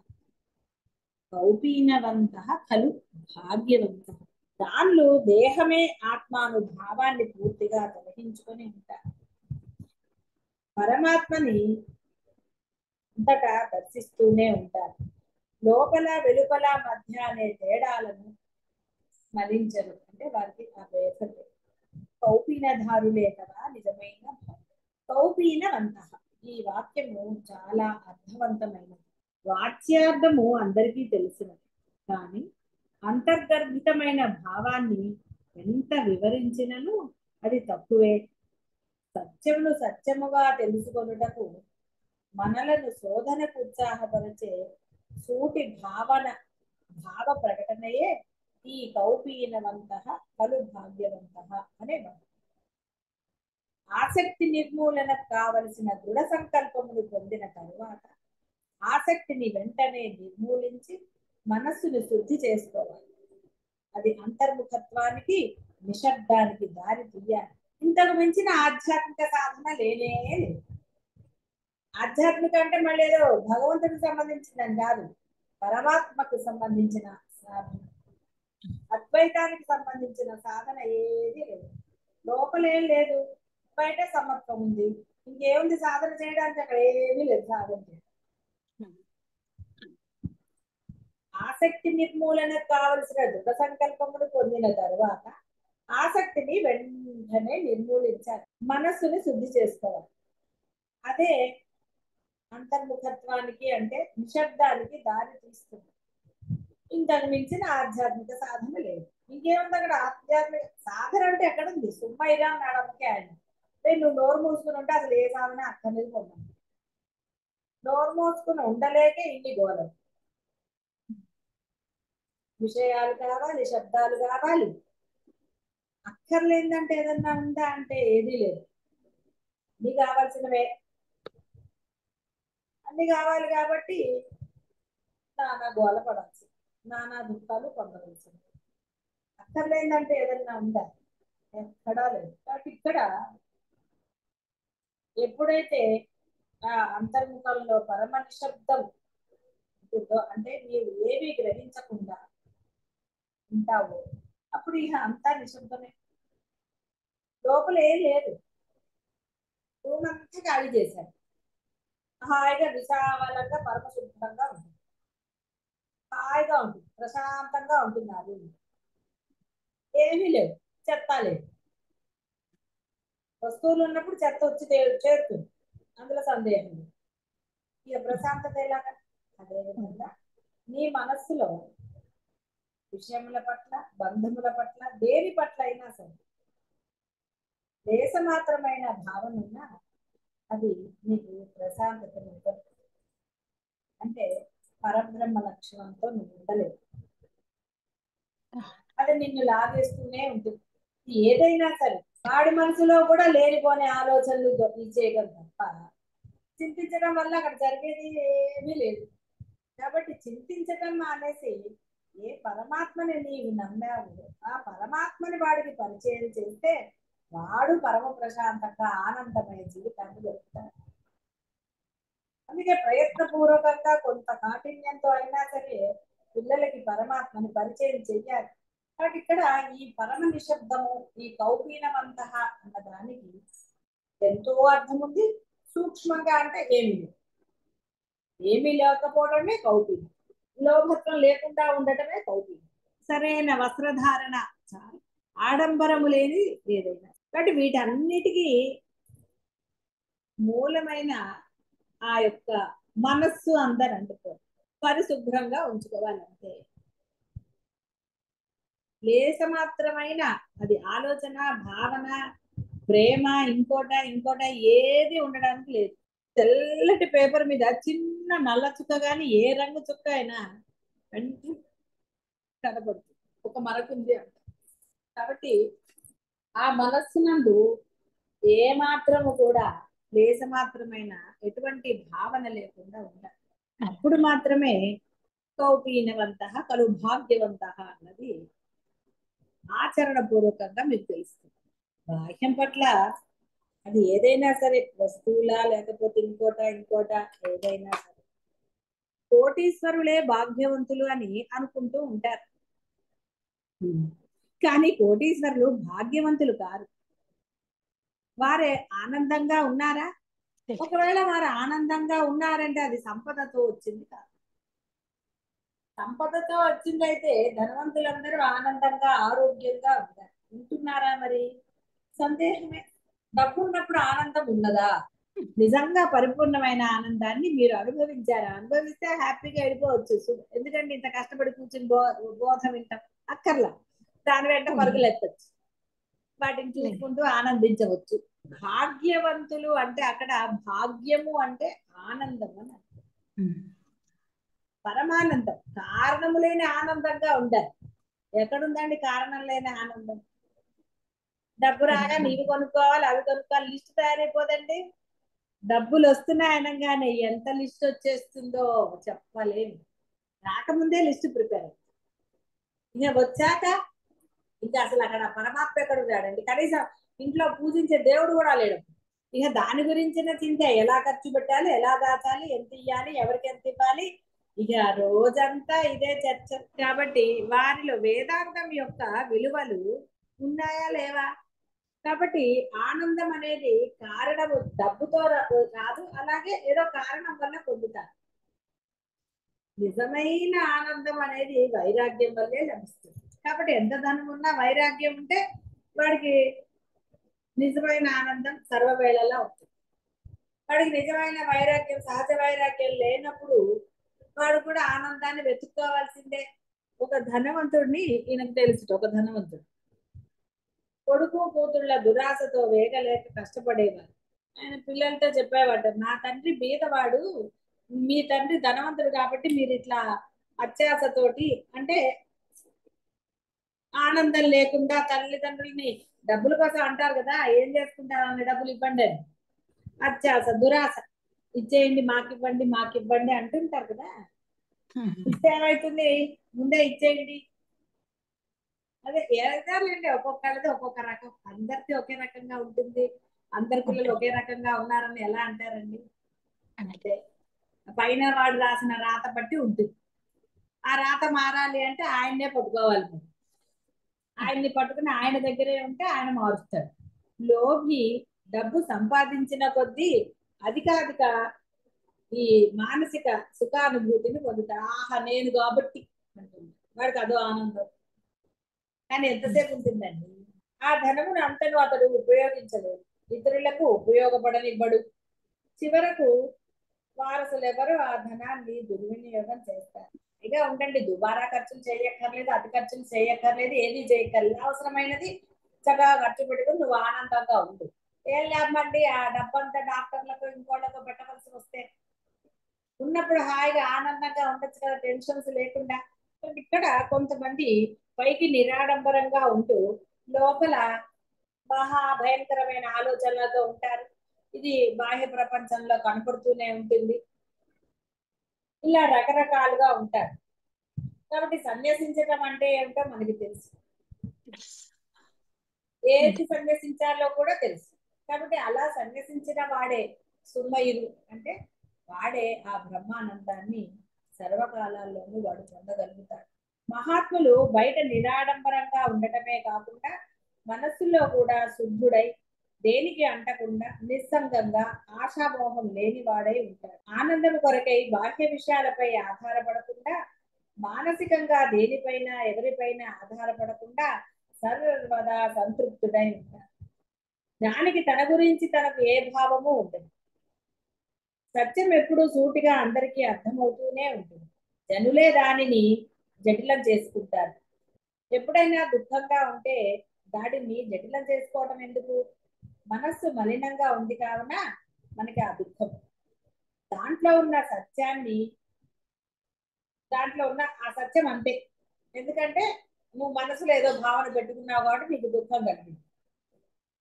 కౌపీనవంతః ఖలు భాగ్యవంతః. దానిలో దేహమే ఆత్మానుభావాన్ని పూర్తిగా గ్రహించుకొని ఉంటారు. పరమాత్మని అంతటా దర్శిస్తూనే ఉంటారు. లోపల వెలుపల మధ్య అనే తేడాలను స్మరించరు. అంటే వారికి ఆ భేదం లేదు. కౌపీనధారులే కదా నిజమైన భావం. కౌపీనవంతః ఈ వాక్యము చాలా అర్థవంతమైనది. వాచ్యార్థము అందరికీ తెలిసినది, కానీ అంతర్గర్భితమైన భావాన్ని ఎంత వివరించినను అది తక్కువే. సత్యమును సత్యముగా తెలుసుకొనుటకు మనలను శోధనకు ఉత్సాహపరిచే సూటి భావ ప్రకటనయే ఈ కౌపీనవంతః ఖలు భాగ్యవంతః అనే భావం. ఆసక్తి నిర్మూలనకు కావలసిన దృఢ సంకల్పమును పొందిన తరువాత ఆసక్తిని వెంటనే నిర్మూలించి మనస్సును శుద్ధి చేసుకోవాలి. అది అంతర్ముఖత్వానికి నిశ్శబ్దానికి దారి తీయాలి. ఇంతకు మించిన ఆధ్యాత్మిక సాధన లేనే లేదు. ఆధ్యాత్మిక అంటే మళ్ళీ ఏదో భగవంతుడికి సంబంధించిందని కాదు, పరమాత్మకు సంబంధించిన సాధన. అద్వైతానికి సంబంధించిన సాధన ఏది లేదు. లోపలేం లేదు, బయట సమత్వం ఉంది. ఇంకేముంది సాధన చేయడానికి? అక్కడ ఏమీ లేదు సాధన చేయడం. ఆసక్తి నిర్మూలనకు కావలసిన దృఢ సంకల్పమును పొందిన తరువాత ఆసక్తిని వెంటనే నిర్మూలించాలి, మనస్సుని శుద్ధి చేసుకోవాలి. అదే అంతర్ముఖత్వానికి అంటే నిశ్శబ్దానికి దారి తీస్తుంది. ఇంతకు మించిన ఆధ్యాత్మిక సాధన లేదు. ఇంకేముంది అక్కడ? ఆధ్యాత్మిక సాధన అంటే ఎక్కడ ఉంది? సుమ్మయ్యగా నడమకే ఆయన. నువ్వు నోరు మూసుకుని ఉంటే అసలు ఏ సాధన అక్కర్లేదు. పొందాలి. నోరు మూసుకుని ఉండలేకే ఇన్ని గోడలు. విషయాలు కావాలి, శబ్దాలు కావాలి. అక్కర్లేదంటే ఏదన్నా ఉందా అంటే ఏదీ లేదు. అన్ని కావాల్సినవే, అన్ని కావాలి కాబట్టి నానా గోల పడాల్సి, నానా దుఃఖాలు పొందవలసింది. అక్కర్లేదంటే ఏదన్నా ఉందా? ఎక్కడా లేదు. కాబట్టి ఇక్కడ ఎప్పుడైతే ఆ అంతర్ముఖంలో పరమ నిశ్శబ్దం ఉంటుందో, అంటే నీవు ఏవి గ్రహించకుండా ఉంటావో, అప్పుడు ఇక అంతా నిశ్శబ్దమే. లోపల ఏం లేదు. రూమ్ అంతా ఖాళీ చేశారు. హాయిగా విశాలంగా పరమశుభ్రంగా ఉంటుంది, హాయిగా ఉంటుంది, ప్రశాంతంగా ఉంటుంది. ఆ రూమ్ ఏమీ లేవు, చెత్త లేదు. వస్తువులు ఉన్నప్పుడు చెత్త వచ్చి చేరుతుంది, అందులో సందేహం లేదు. ఇక ప్రశాంతత ఎలాగా? అదేవిధంగా నీ మనస్సులో విషయముల పట్ల, బంధముల పట్ల, దేని పట్ల అయినా సరే దేశమాత్రమైన భావన ఉన్నా అది నీకు ప్రశాంతతను ఇవ్వదు. అంటే పరబ్రహ్మ లక్షణంతో నువ్వు ఉండలేవు. అది నిన్ను లాగేస్తూనే ఉంటుంది. ఏదైనా సరే వాడి మనసులో కూడా లేనిపోని ఆలోచనలు ఇచ్చేయగలం తప్ప చింతించడం వల్ల అక్కడ జరిగేది ఏమీ లేదు. కాబట్టి చింతించడం మానేసి ఏ పరమాత్మని నీవు నమ్మావు ఆ పరమాత్మని వాడికి పరిచయం చేస్తే వాడు పరమ ప్రశాంతంగా ఆనందమయ జీవితాన్ని గడుపుతాడు. అందుకే ప్రయత్నపూర్వకంగా కొంత కాఠిన్యంతో అయినా సరే పిల్లలకి పరమాత్మని పరిచయం చెయ్యాలి. కాబట్టి ఇక్కడ ఈ పరమ నిశ్శబ్దము, ఈ కౌపీనవంతః అన్న దానికి ఎంతో అర్థం ఉంది. సూక్ష్మంగా అంటే ఏమీ లేకపోవడమే కౌపీనం, లోభత్వం లేకుండా ఉండటమే కౌపీనం. సరైన వస్త్రధారణ చాలు, ఆడంబరము లేని ఏదైనా. కాబట్టి వీటన్నిటికీ మూలమైన ఆ యొక్క మనస్సు అందరు అంటుకో పరిశుభ్రంగా ఉంచుకోవాలంటే లేశమాత్రమైన అది ఆలోచన, భావన, ప్రేమ ఇంకోట ఏది ఉండడానికి లేదు. తెల్లటి పేపర్ మీద చిన్న నల్ల చుక్క కానీ ఏ రంగు చుక్క అయినా వెంటనే కనబడుతుంది, ఒక మరకుంది అంట. కాబట్టి ఆ మనస్సునందు ఏ మాత్రము కూడా లేస మాత్రమైన ఎటువంటి భావన లేకుండా ఉండాలి. అప్పుడు మాత్రమే కౌపీనవంత కలు భాగ్యవంత అన్నది ఆచరణ పూర్వకంగా మీకు తెలుస్తుంది. బాహ్యం పట్ల అది ఏదైనా సరే, వస్తువులా లేకపోతే ఇంకోట ఏదైనా సరే, కోటీశ్వరులే భాగ్యవంతులు అని అనుకుంటూ ఉంటారు. కానీ కోటీశ్వరులు భాగ్యవంతులు కారు. వారే ఆనందంగా ఉన్నారా? ఒకవేళ వారు ఆనందంగా ఉన్నారంటే అది సంపదతో వచ్చింది కాదు. సంపదతో వచ్చిందైతే ధనవంతులందరూ ఆనందంగా ఆరోగ్యంగా ఉంటారు. ఉంటున్నారా? మరి సందేహమే. డబ్బు ఉన్నప్పుడు ఆనందం ఉన్నదా? నిజంగా పరిపూర్ణమైన ఆనందాన్ని మీరు అనుభవించారా? అనుభవిస్తే హ్యాపీగా వెళ్ళిపోవచ్చు. ఎందుకంటే ఇంత కష్టపడి కూర్చుని బోధ వింటాం అక్కర్లా, దాని వెంట పరుగులు ఎత్తచ్చు, వాటిని చూసుకుంటూ ఆనందించవచ్చు. భాగ్యవంతులు అంటే అక్కడ భాగ్యము అంటే ఆనందం అని అర్థం. పరమానందం, కారణము లేని ఆనందంగా ఉండాలి. ఎక్కడుందండి కారణం లేని ఆనందం? డబ్బు రాగా నీవి కొనుక్కోవాలి, అవి కొనుక్కోవాలి, లిస్ట్ తయారైపోదండి. డబ్బులు వస్తున్నాయి అనగానే ఎంత లిస్ట్ వచ్చేస్తుందో చెప్పలేము. రాకముందే లిస్ట్ ప్రిపేర్ అవుతుంది. ఇక వచ్చాక ఇంకా అసలు అక్కడ పరమాత్మ ఎక్కడ ఉన్నాడండి? కనీసం ఇంట్లో పూజించే దేవుడు కూడా లేడు. ఇక దాని గురించిన చింత, ఎలా ఖర్చు పెట్టాలి, ఎలా దాచాలి, ఎంత ఇవ్వాలి, ఎవరికి ఎంత ఇవ్వాలి, ఇక రోజంతా ఇదే చర్చ. కాబట్టి వారిలో వేదాంతం యొక్క విలువలు ఉన్నాయా లేవా? కాబట్టి ఆనందం అనేది కారణము డబ్బుతో రాదు, అలాగే ఏదో కారణం వల్ల పొందుతారు. నిజమైన ఆనందం అనేది వైరాగ్యం వల్లే లభిస్తుంది. కాబట్టి ఎంత ధనం ఉన్నా వైరాగ్యం ఉంటే వాడికి నిజమైన ఆనందం సర్వవేళలా ఉంటుంది. వాడికి నిజమైన వైరాగ్యం, సహజ వైరాగ్యం లేనప్పుడు వాడు కూడా ఆనందాన్ని వెతుక్కోవాల్సిందే. ఒక ధనవంతుడిని ఈయనకు తెలుసు. ఒక ధనవంతుడు కొడుకు కూతుళ్ళ దురాశతో వేగలేక కష్టపడేవారు. ఆయన పిల్లలతో చెప్పేవాడు, నా తండ్రి బీదవాడు, మీ తండ్రి ధనవంతుడు కాబట్టి మీరు ఇట్లా అత్యాశతోటి, అంటే ఆనందం లేకుండా తల్లిదండ్రుల్ని డబ్బుల కోసం అంటారు కదా, ఏం చేసుకుంటారు అన్ని డబ్బులు ఇవ్వండి అని, అత్యాశ దురాశ, ఇచ్చేయండి మాకు ఇవ్వండి అంటుంటారు కదా. ఇస్తే ఏమవుతుంది? ముందే ఇచ్చేయండి. అదే ఏదండి, ఒక్కొక్కరిది ఒక్కొక్క రకం. అందరిది ఒకే రకంగా ఉంటుంది, అందరి పిల్లలు ఒకే రకంగా ఉన్నారని ఎలా అంటారండి? అంటే పైన వాడు రాసిన రాత బట్టి ఉంటుంది. ఆ రాత మారాలి అంటే ఆయన్నే పట్టుకోవాలి. ఆయన్ని పట్టుకుని ఆయన దగ్గరే ఉంటే ఆయన మారుస్తాడు. లోభి డబ్బు సంపాదించిన కొద్దీ అధికాధిక ఈ మానసిక సుఖానుభూతిని పొందుతాడు. ఆహా నేను కాబట్టి అంటుంది, వాడికి అదో ఆనందం. కానీ ఎంతసేపు ఉంటుందండి? ఆ ధనమును అంతను అతడు ఉపయోగించలేదు, ఇతరులకు ఉపయోగపడనివ్వడు. చివరకు వారసులు ఎవరు ఆ ధనాన్ని దుర్వినియోగం చేస్తారు. ఇక ఉండండి, దుబారా ఖర్చులు చేయక్కర్లేదు, అతి ఖర్చులు చేయక్కర్లేదు, ఏది చేయక్కర్లేదు. అవసరమైనది చక్కగా ఖర్చు పెట్టుకుని నువ్వు ఆనందంగా ఉండు. ఏం లేమండి ఆ డబ్బంతా డాక్టర్లకు ఇంకోళ్ళకు పెట్టవలసి వస్తే? ఉన్నప్పుడు హాయిగా ఆనందంగా ఉండొచ్చు కదా, టెన్షన్స్ లేకుండా. ఇక్కడ కొంతమంది పైకి నిరాడంబరంగా ఉంటూ లోపల మహా భయంకరమైన ఆలోచనలతో ఉంటారు. ఇది బాహ్య ప్రపంచంలో కనపడుతూనే ఉంటుంది. ఇలా రకరకాలుగా ఉంటారు. కాబట్టి సన్యసించడం అంటే ఏమిటో మనకి తెలుసు, ఏది సన్యసించాలో కూడా తెలుసు. కాబట్టి అలా సన్యసించిన వాడే సుమ్మయుడు, అంటే వాడే ఆ బ్రహ్మానందాన్ని సర్వకాలాల్లోనూ వాడు పొందగలుగుతాడు. మహాత్ములు బయట నిరాడంబరంగా ఉండటమే కాకుండా మనస్సులో కూడా శుద్ధుడై, దేనికి అంటకుండా నిస్సంగంగా ఆశామోహం లేని వాడై ఉంటాడు. ఆనందం కొరకై బాహ్య విషయాలపై ఆధారపడకుండా, మానసికంగా దేనిపైన ఎవరిపైన ఆధారపడకుండా సర్వదా సంతృప్తుడై ఉంటాడు. దానికి తన గురించి తనకు ఏ భావము ఉండదు. సత్యం ఎప్పుడూ సూటిగా అందరికీ అర్థమవుతూనే ఉంటుంది. జనులే దానిని జటిలం చేసుకుంటారు. ఎప్పుడైనా దుఃఖంగా ఉంటే దాడిని జటిలం చేసుకోవడం ఎందుకు? మనస్సు మలినంగా ఉంది కావున మనకి ఆ దుఃఖం. దాంట్లో ఉన్న సత్యాన్ని, దాంట్లో ఉన్న ఆ సత్యం అంతే. ఎందుకంటే నువ్వు మనసులో ఏదో భావన పెట్టుకున్నావు కాబట్టి నీకు దుఃఖం కలిగింది.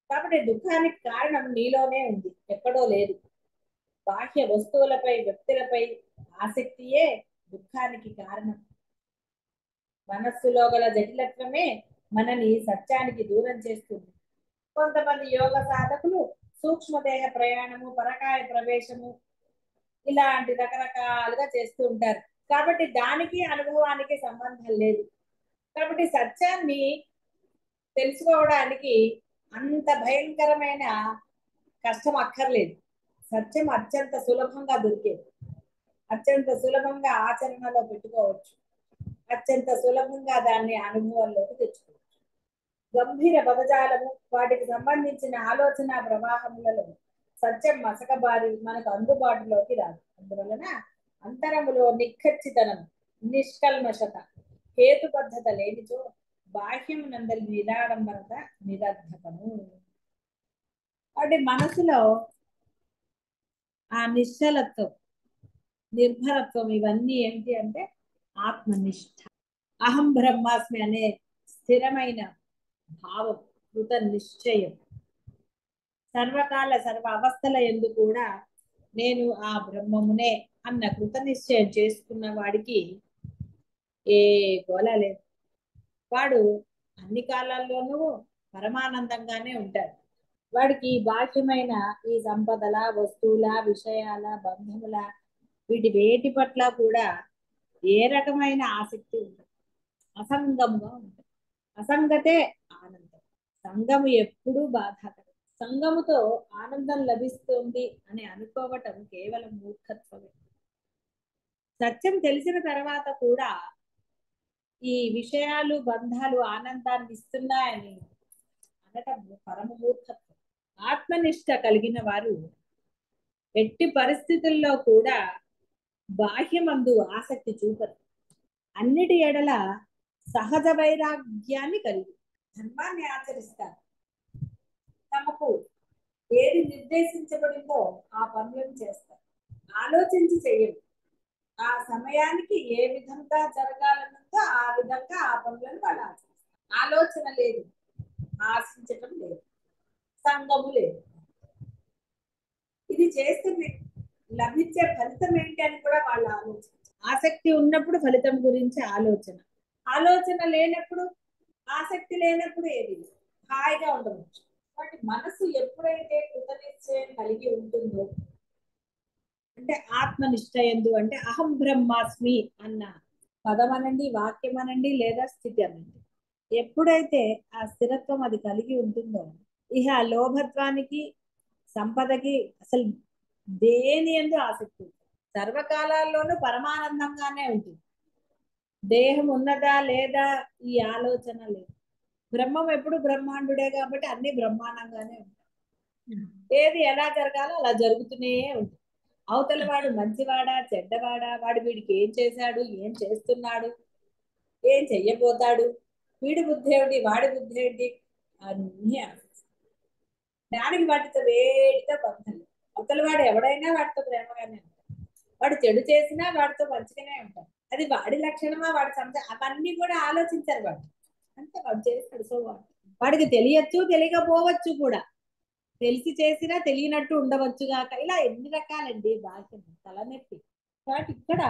కాబట్టి దుఃఖానికి కారణం నీలోనే ఉంది, ఎక్కడో లేదు. బాహ్య వస్తువులపై, వ్యక్తులపై ఆసక్తియే దుఃఖానికి కారణం. మనస్సులో గల జటిలత్వమే మనని సత్యానికి దూరం చేస్తుంది. కొంతమంది యోగ సాధకులు సూక్ష్మదేహ ప్రయాణము, పరకాయ ప్రవేశము ఇలాంటి రకరకాలుగా చేస్తూ ఉంటారు. కాబట్టి దానికి అనుభవానికి సంబంధం లేదు. కాబట్టి సత్యాన్ని తెలుసుకోవడానికి అంత భయంకరమైన కష్టం అక్కర్లేదు. సత్యం అత్యంత సులభంగా దొరికేది, అత్యంత సులభంగా ఆచరణలో పెట్టుకోవచ్చు, అత్యంత సులభంగా దాన్ని అనుభవంలోకి తెచ్చుకోవచ్చు. గంభీర పదజాలము, వాటికి సంబంధించిన ఆలోచన ప్రవాహములలో సత్యం మసకబారి మనకు అందుబాటులోకి రాదు. అందువలన అంతరములో నిఖచ్చితనం, నిష్కల్మషత, హేతుబద్ధత లేనిచో బాహ్యం నందలి నిరాడంబరత నిరర్ధకము. కాబట్టి మనసులో ఆ నిశ్చలత్వం, నిర్భరత్వం ఇవన్నీ ఏమిటి అంటే ఆత్మనిష్ట, అహం బ్రహ్మాస్మి అనే స్థిరమైన భావం, కృత నిశ్చయం. సర్వకాల సర్వ అవస్థల యందు కూడా నేను ఆ బ్రహ్మమునే అన్న కృత నిశ్చయం చేసుకున్న వాడికి ఏ గోల లేదు. వాడు అన్ని కాలాల్లోనూ పరమానందంగానే ఉంటాడు. వాడికి బాహ్యమైన ఈ సంపదల, వస్తువుల, విషయాల, బంధముల వీటి వేటి పట్ల కూడా ఏ రకమైన ఆసక్తి ఉండదు. అసంగముగా ఉంటుంది. అసంగతే ఆనందం. సంగము ఎప్పుడూ బాధాకరం. సంగముతో ఆనందం లభిస్తుంది అని అనుకోవటం కేవలం మూర్ఖత్వమే. సత్యం తెలిసిన తర్వాత కూడా ఈ విషయాలు, బంధాలు ఆనందాన్ని ఇస్తున్నాయని అనటం పరమ మూర్ఖత్వం. ఆత్మనిష్ట కలిగిన వారు ఎట్టి పరిస్థితుల్లో కూడా బాహ్యమందు ఆసక్తి చూపరు. అన్నిటి ఎడల సహజ వైరాగ్యాన్ని కలిగి ధర్మాన్ని ఆచరిస్తారు. తమకు ఏది నిర్దేశించబడిందో ఆ పనులను చేస్తారు. ఆలోచించి చేయరు. ఆ సమయానికి ఏ విధంగా జరగాలనుందో ఆ విధంగా ఆ పనులను వాళ్ళు ఆచరిస్తారు. ఆలోచన లేదు, ఆశించటం లేదు, సంగము లేదు. ఇది చేస్తే లభించే ఫలితం ఏంటి అని కూడా వాళ్ళు ఆలోచించారు. ఆసక్తి ఉన్నప్పుడు ఫలితం గురించి ఆలోచన, ఆలోచన లేనప్పుడు, ఆసక్తి లేనప్పుడు ఏది హాయిగా ఉండవచ్చు. కాబట్టి మనసు ఎప్పుడైతే కృతనిశ్చయం కలిగి ఉంటుందో, అంటే ఆత్మనిష్టయందు, అంటే అహం బ్రహ్మాస్మి అన్న పదం అనండి, వాక్యం అనండి, లేదా స్థితి అనండి, ఎప్పుడైతే ఆ స్థిరత్వం అది కలిగి ఉంటుందో ఇహ లోభత్వానికి, సంపదకి అసలు దేని ఎందు ఆసక్తి సర్వకాలాల్లోనూ పరమానందంగానే ఉంటుంది. దేహం ఉన్నదా లేదా ఈ ఆలోచన లేదు. బ్రహ్మం ఎప్పుడు బ్రహ్మాండుడే కాబట్టి అన్ని బ్రహ్మాండంగానే ఉంటాయి. ఏది ఎలా జరగాలో అలా జరుగుతూనే ఉంటుంది. అవతల వాడు మంచివాడా చెడ్డవాడా, వాడు వీడికి ఏం చేశాడు, ఏం చేస్తున్నాడు, ఏం చెయ్యబోతాడు, వీడి బుద్ధి ఏమిటి, వాడి బుద్ధి ఏంటి, అన్ని దానికి వాటితో వేడితో బంధం. అవతల వాడు ఎవడైనా వాడితో ప్రేమగానే ఉంటాడు. వాడు చెడు చేసినా వాడితో మంచిగానే ఉంటాడు. అది వాడి లక్షణమా, వాడి అవన్నీ కూడా ఆలోచించారు వాడు. అంటే వాడు చేస్తాడు. సో వాడికి తెలియచ్చు, తెలియకపోవచ్చు కూడా. తెలిసి చేసినా తెలియనట్టు ఉండవచ్చు కాక, ఇలా ఎన్ని రకాలండి బాహ్యం, తలనొప్పి. కాబట్టి ఇక్కడ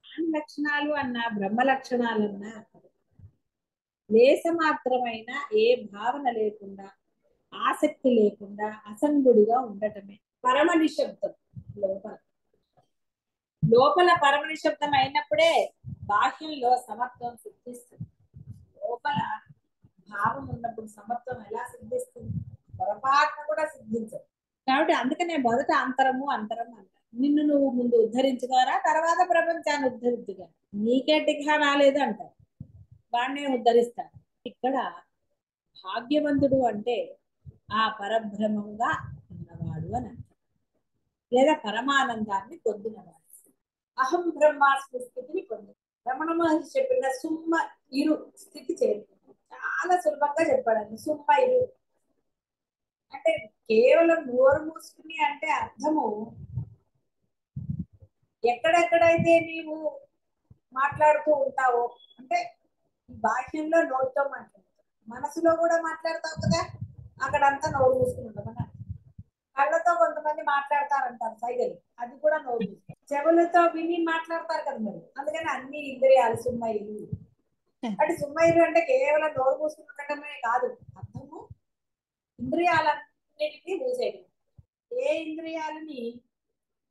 ప్రాణ లక్షణాలు అన్న, బ్రహ్మ లక్షణాలు అన్న లేస మాత్రమైన ఏ భావన లేకుండా, ఆసక్తి లేకుండా అసంగుడిగా ఉండటమే పరమ నిశ్శబ్దం. లోపల లోపల పరమ నిశ్శబ్దం అయినప్పుడే బాహ్యంలో సమత్వం సిద్ధిస్తుంది. లోపల భావం ఉన్నప్పుడు సమత్వం ఎలా సిద్ధిస్తుంది? పొరపాటున కూడా సిద్ధించదు. కాబట్టి అందుకనే మొదట అంతరము అంతరం అంటారు. నిన్ను నువ్వు ముందు ఉద్ధరించుకోరా, తర్వాత ప్రపంచాన్ని ఉద్ధరించుగా. నీకే టికా రాలేదు అంటారు, వాడినే ఉద్ధరిస్తారు. ఇక్కడ భాగ్యవంతుడు అంటే ఆ పరబ్రహ్మంగా ఉన్నవాడు అని అంటారు, లేదా పరమానందాన్ని పొందినవాడు. అహం బ్రహ్మాస్మి స్థితిని పొంది రమణ మహర్షి చెప్పిన సుమ్మ ఇరు స్థితి చేరుకుంది. చాలా సులభంగా చెప్పాడండి. సుమ్మ ఇరు అంటే కేవలం నోరు మూసుకుని అంటే అర్థము ఎక్కడెక్కడైతే నీవు మాట్లాడుతూ ఉంటావో, అంటే ఈ బాహ్యంలో నోటితో మాట్లాడతావు, మనసులో కూడా మాట్లాడతావు కదా, అక్కడంతా నోరు మూసుకుంటాం. కళ్ళతో కొంతమంది మాట్లాడతారంటారు సైగలు, అది కూడా నోరు మూసుకుంటాం. చెవులతో విని మాట్లాడతారు కదా మరి, అందుకని అన్ని ఇంద్రియాలు సుమ్మయిలు. అంటే సుమ్మయిలు అంటే కేవలం నోరు మూసుకుని ఉండటమే కాదు, అర్థము ఇంద్రియాలన్నిటికీ మూసేయడం. ఏ ఇంద్రియాలని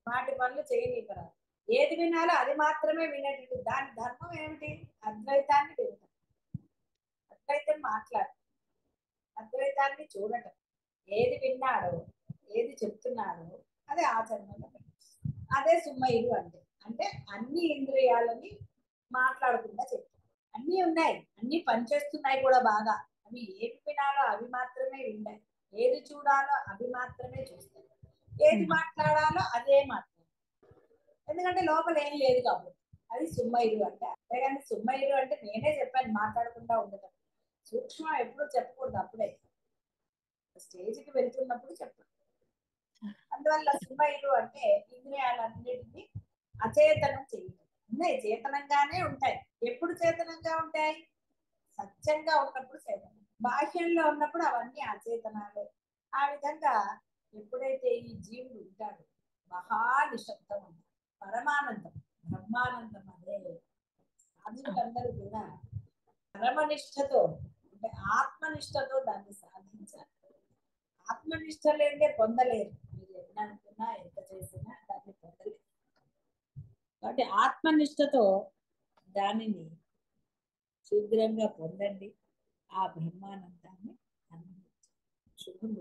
వాటి పనులు చేయనీకరాదు, ఏది వినాలో అది మాత్రమే వినేటట్టు. దాని ధర్మం ఏమిటి? అద్వైతాన్ని వినటం, అద్వైతం మాట్లాడటం, అద్వైతాన్ని చూడటం. ఏది విన్నాడో, ఏది చెప్తున్నాడో అది ఆచరణలో పెట్టడం. అదే సుమ్మయిలు అంటే. అంటే అన్ని ఇంద్రియాలని మాట్లాడకుండా చెప్తాం. అన్నీ ఉన్నాయి, అన్ని పనిచేస్తున్నాయి కూడా బాగా. అవి ఏది వినాలో అవి మాత్రమే వింటాయి, ఏది చూడాలో అవి మాత్రమే చూస్తాయి, ఏది మాట్లాడాలో అదే మాట్లాడాలి. ఎందుకంటే లోపల ఏం లేదు కాబట్టి. అది సుమ్మయిలు అంటే. అంతేగాని సుమ్మయిలు అంటే నేనే చెప్పాను మాట్లాడకుండా ఉండటం. సూక్ష్మం ఎప్పుడు చెప్పకూడదు, అప్పుడే స్టేజ్కి వెళ్తున్నప్పుడు చెప్పాలి. అందువల్ల సుమ్మయిలు అంటే ఇంద్రియాలన్నిటినీ అచేతనం చేయటం. ఉన్నాయి, చేతనంగానే ఉంటాయి. ఎప్పుడు చేతనంగా ఉంటాయి? సత్యంగా ఉన్నప్పుడు చేతనం. బాహ్యంలో ఉన్నప్పుడు అవన్నీ అచేతనాలే. ఆ విధంగా ఎప్పుడైతే ఈ జీవుడు ఉంటాడు, మహా నిశ్శబ్దం ఉంటాడు, పరమానందం, బ్రహ్మానందం. అదే సాధువులందరూ కూడా పరమనిష్టతో, అంటే ఆత్మనిష్టతో దాన్ని సాధించాలి. ఆత్మనిష్ట లేదే పొందలేరు. మీరు ఎంత అనుకున్నా ఎంత చేసినా దాన్ని పొందలేరు. కాబట్టి ఆత్మనిష్టతో దానిని శీఘ్రంగా పొందండి, ఆ బ్రహ్మానందాన్ని అనుభవించండి. శుభం.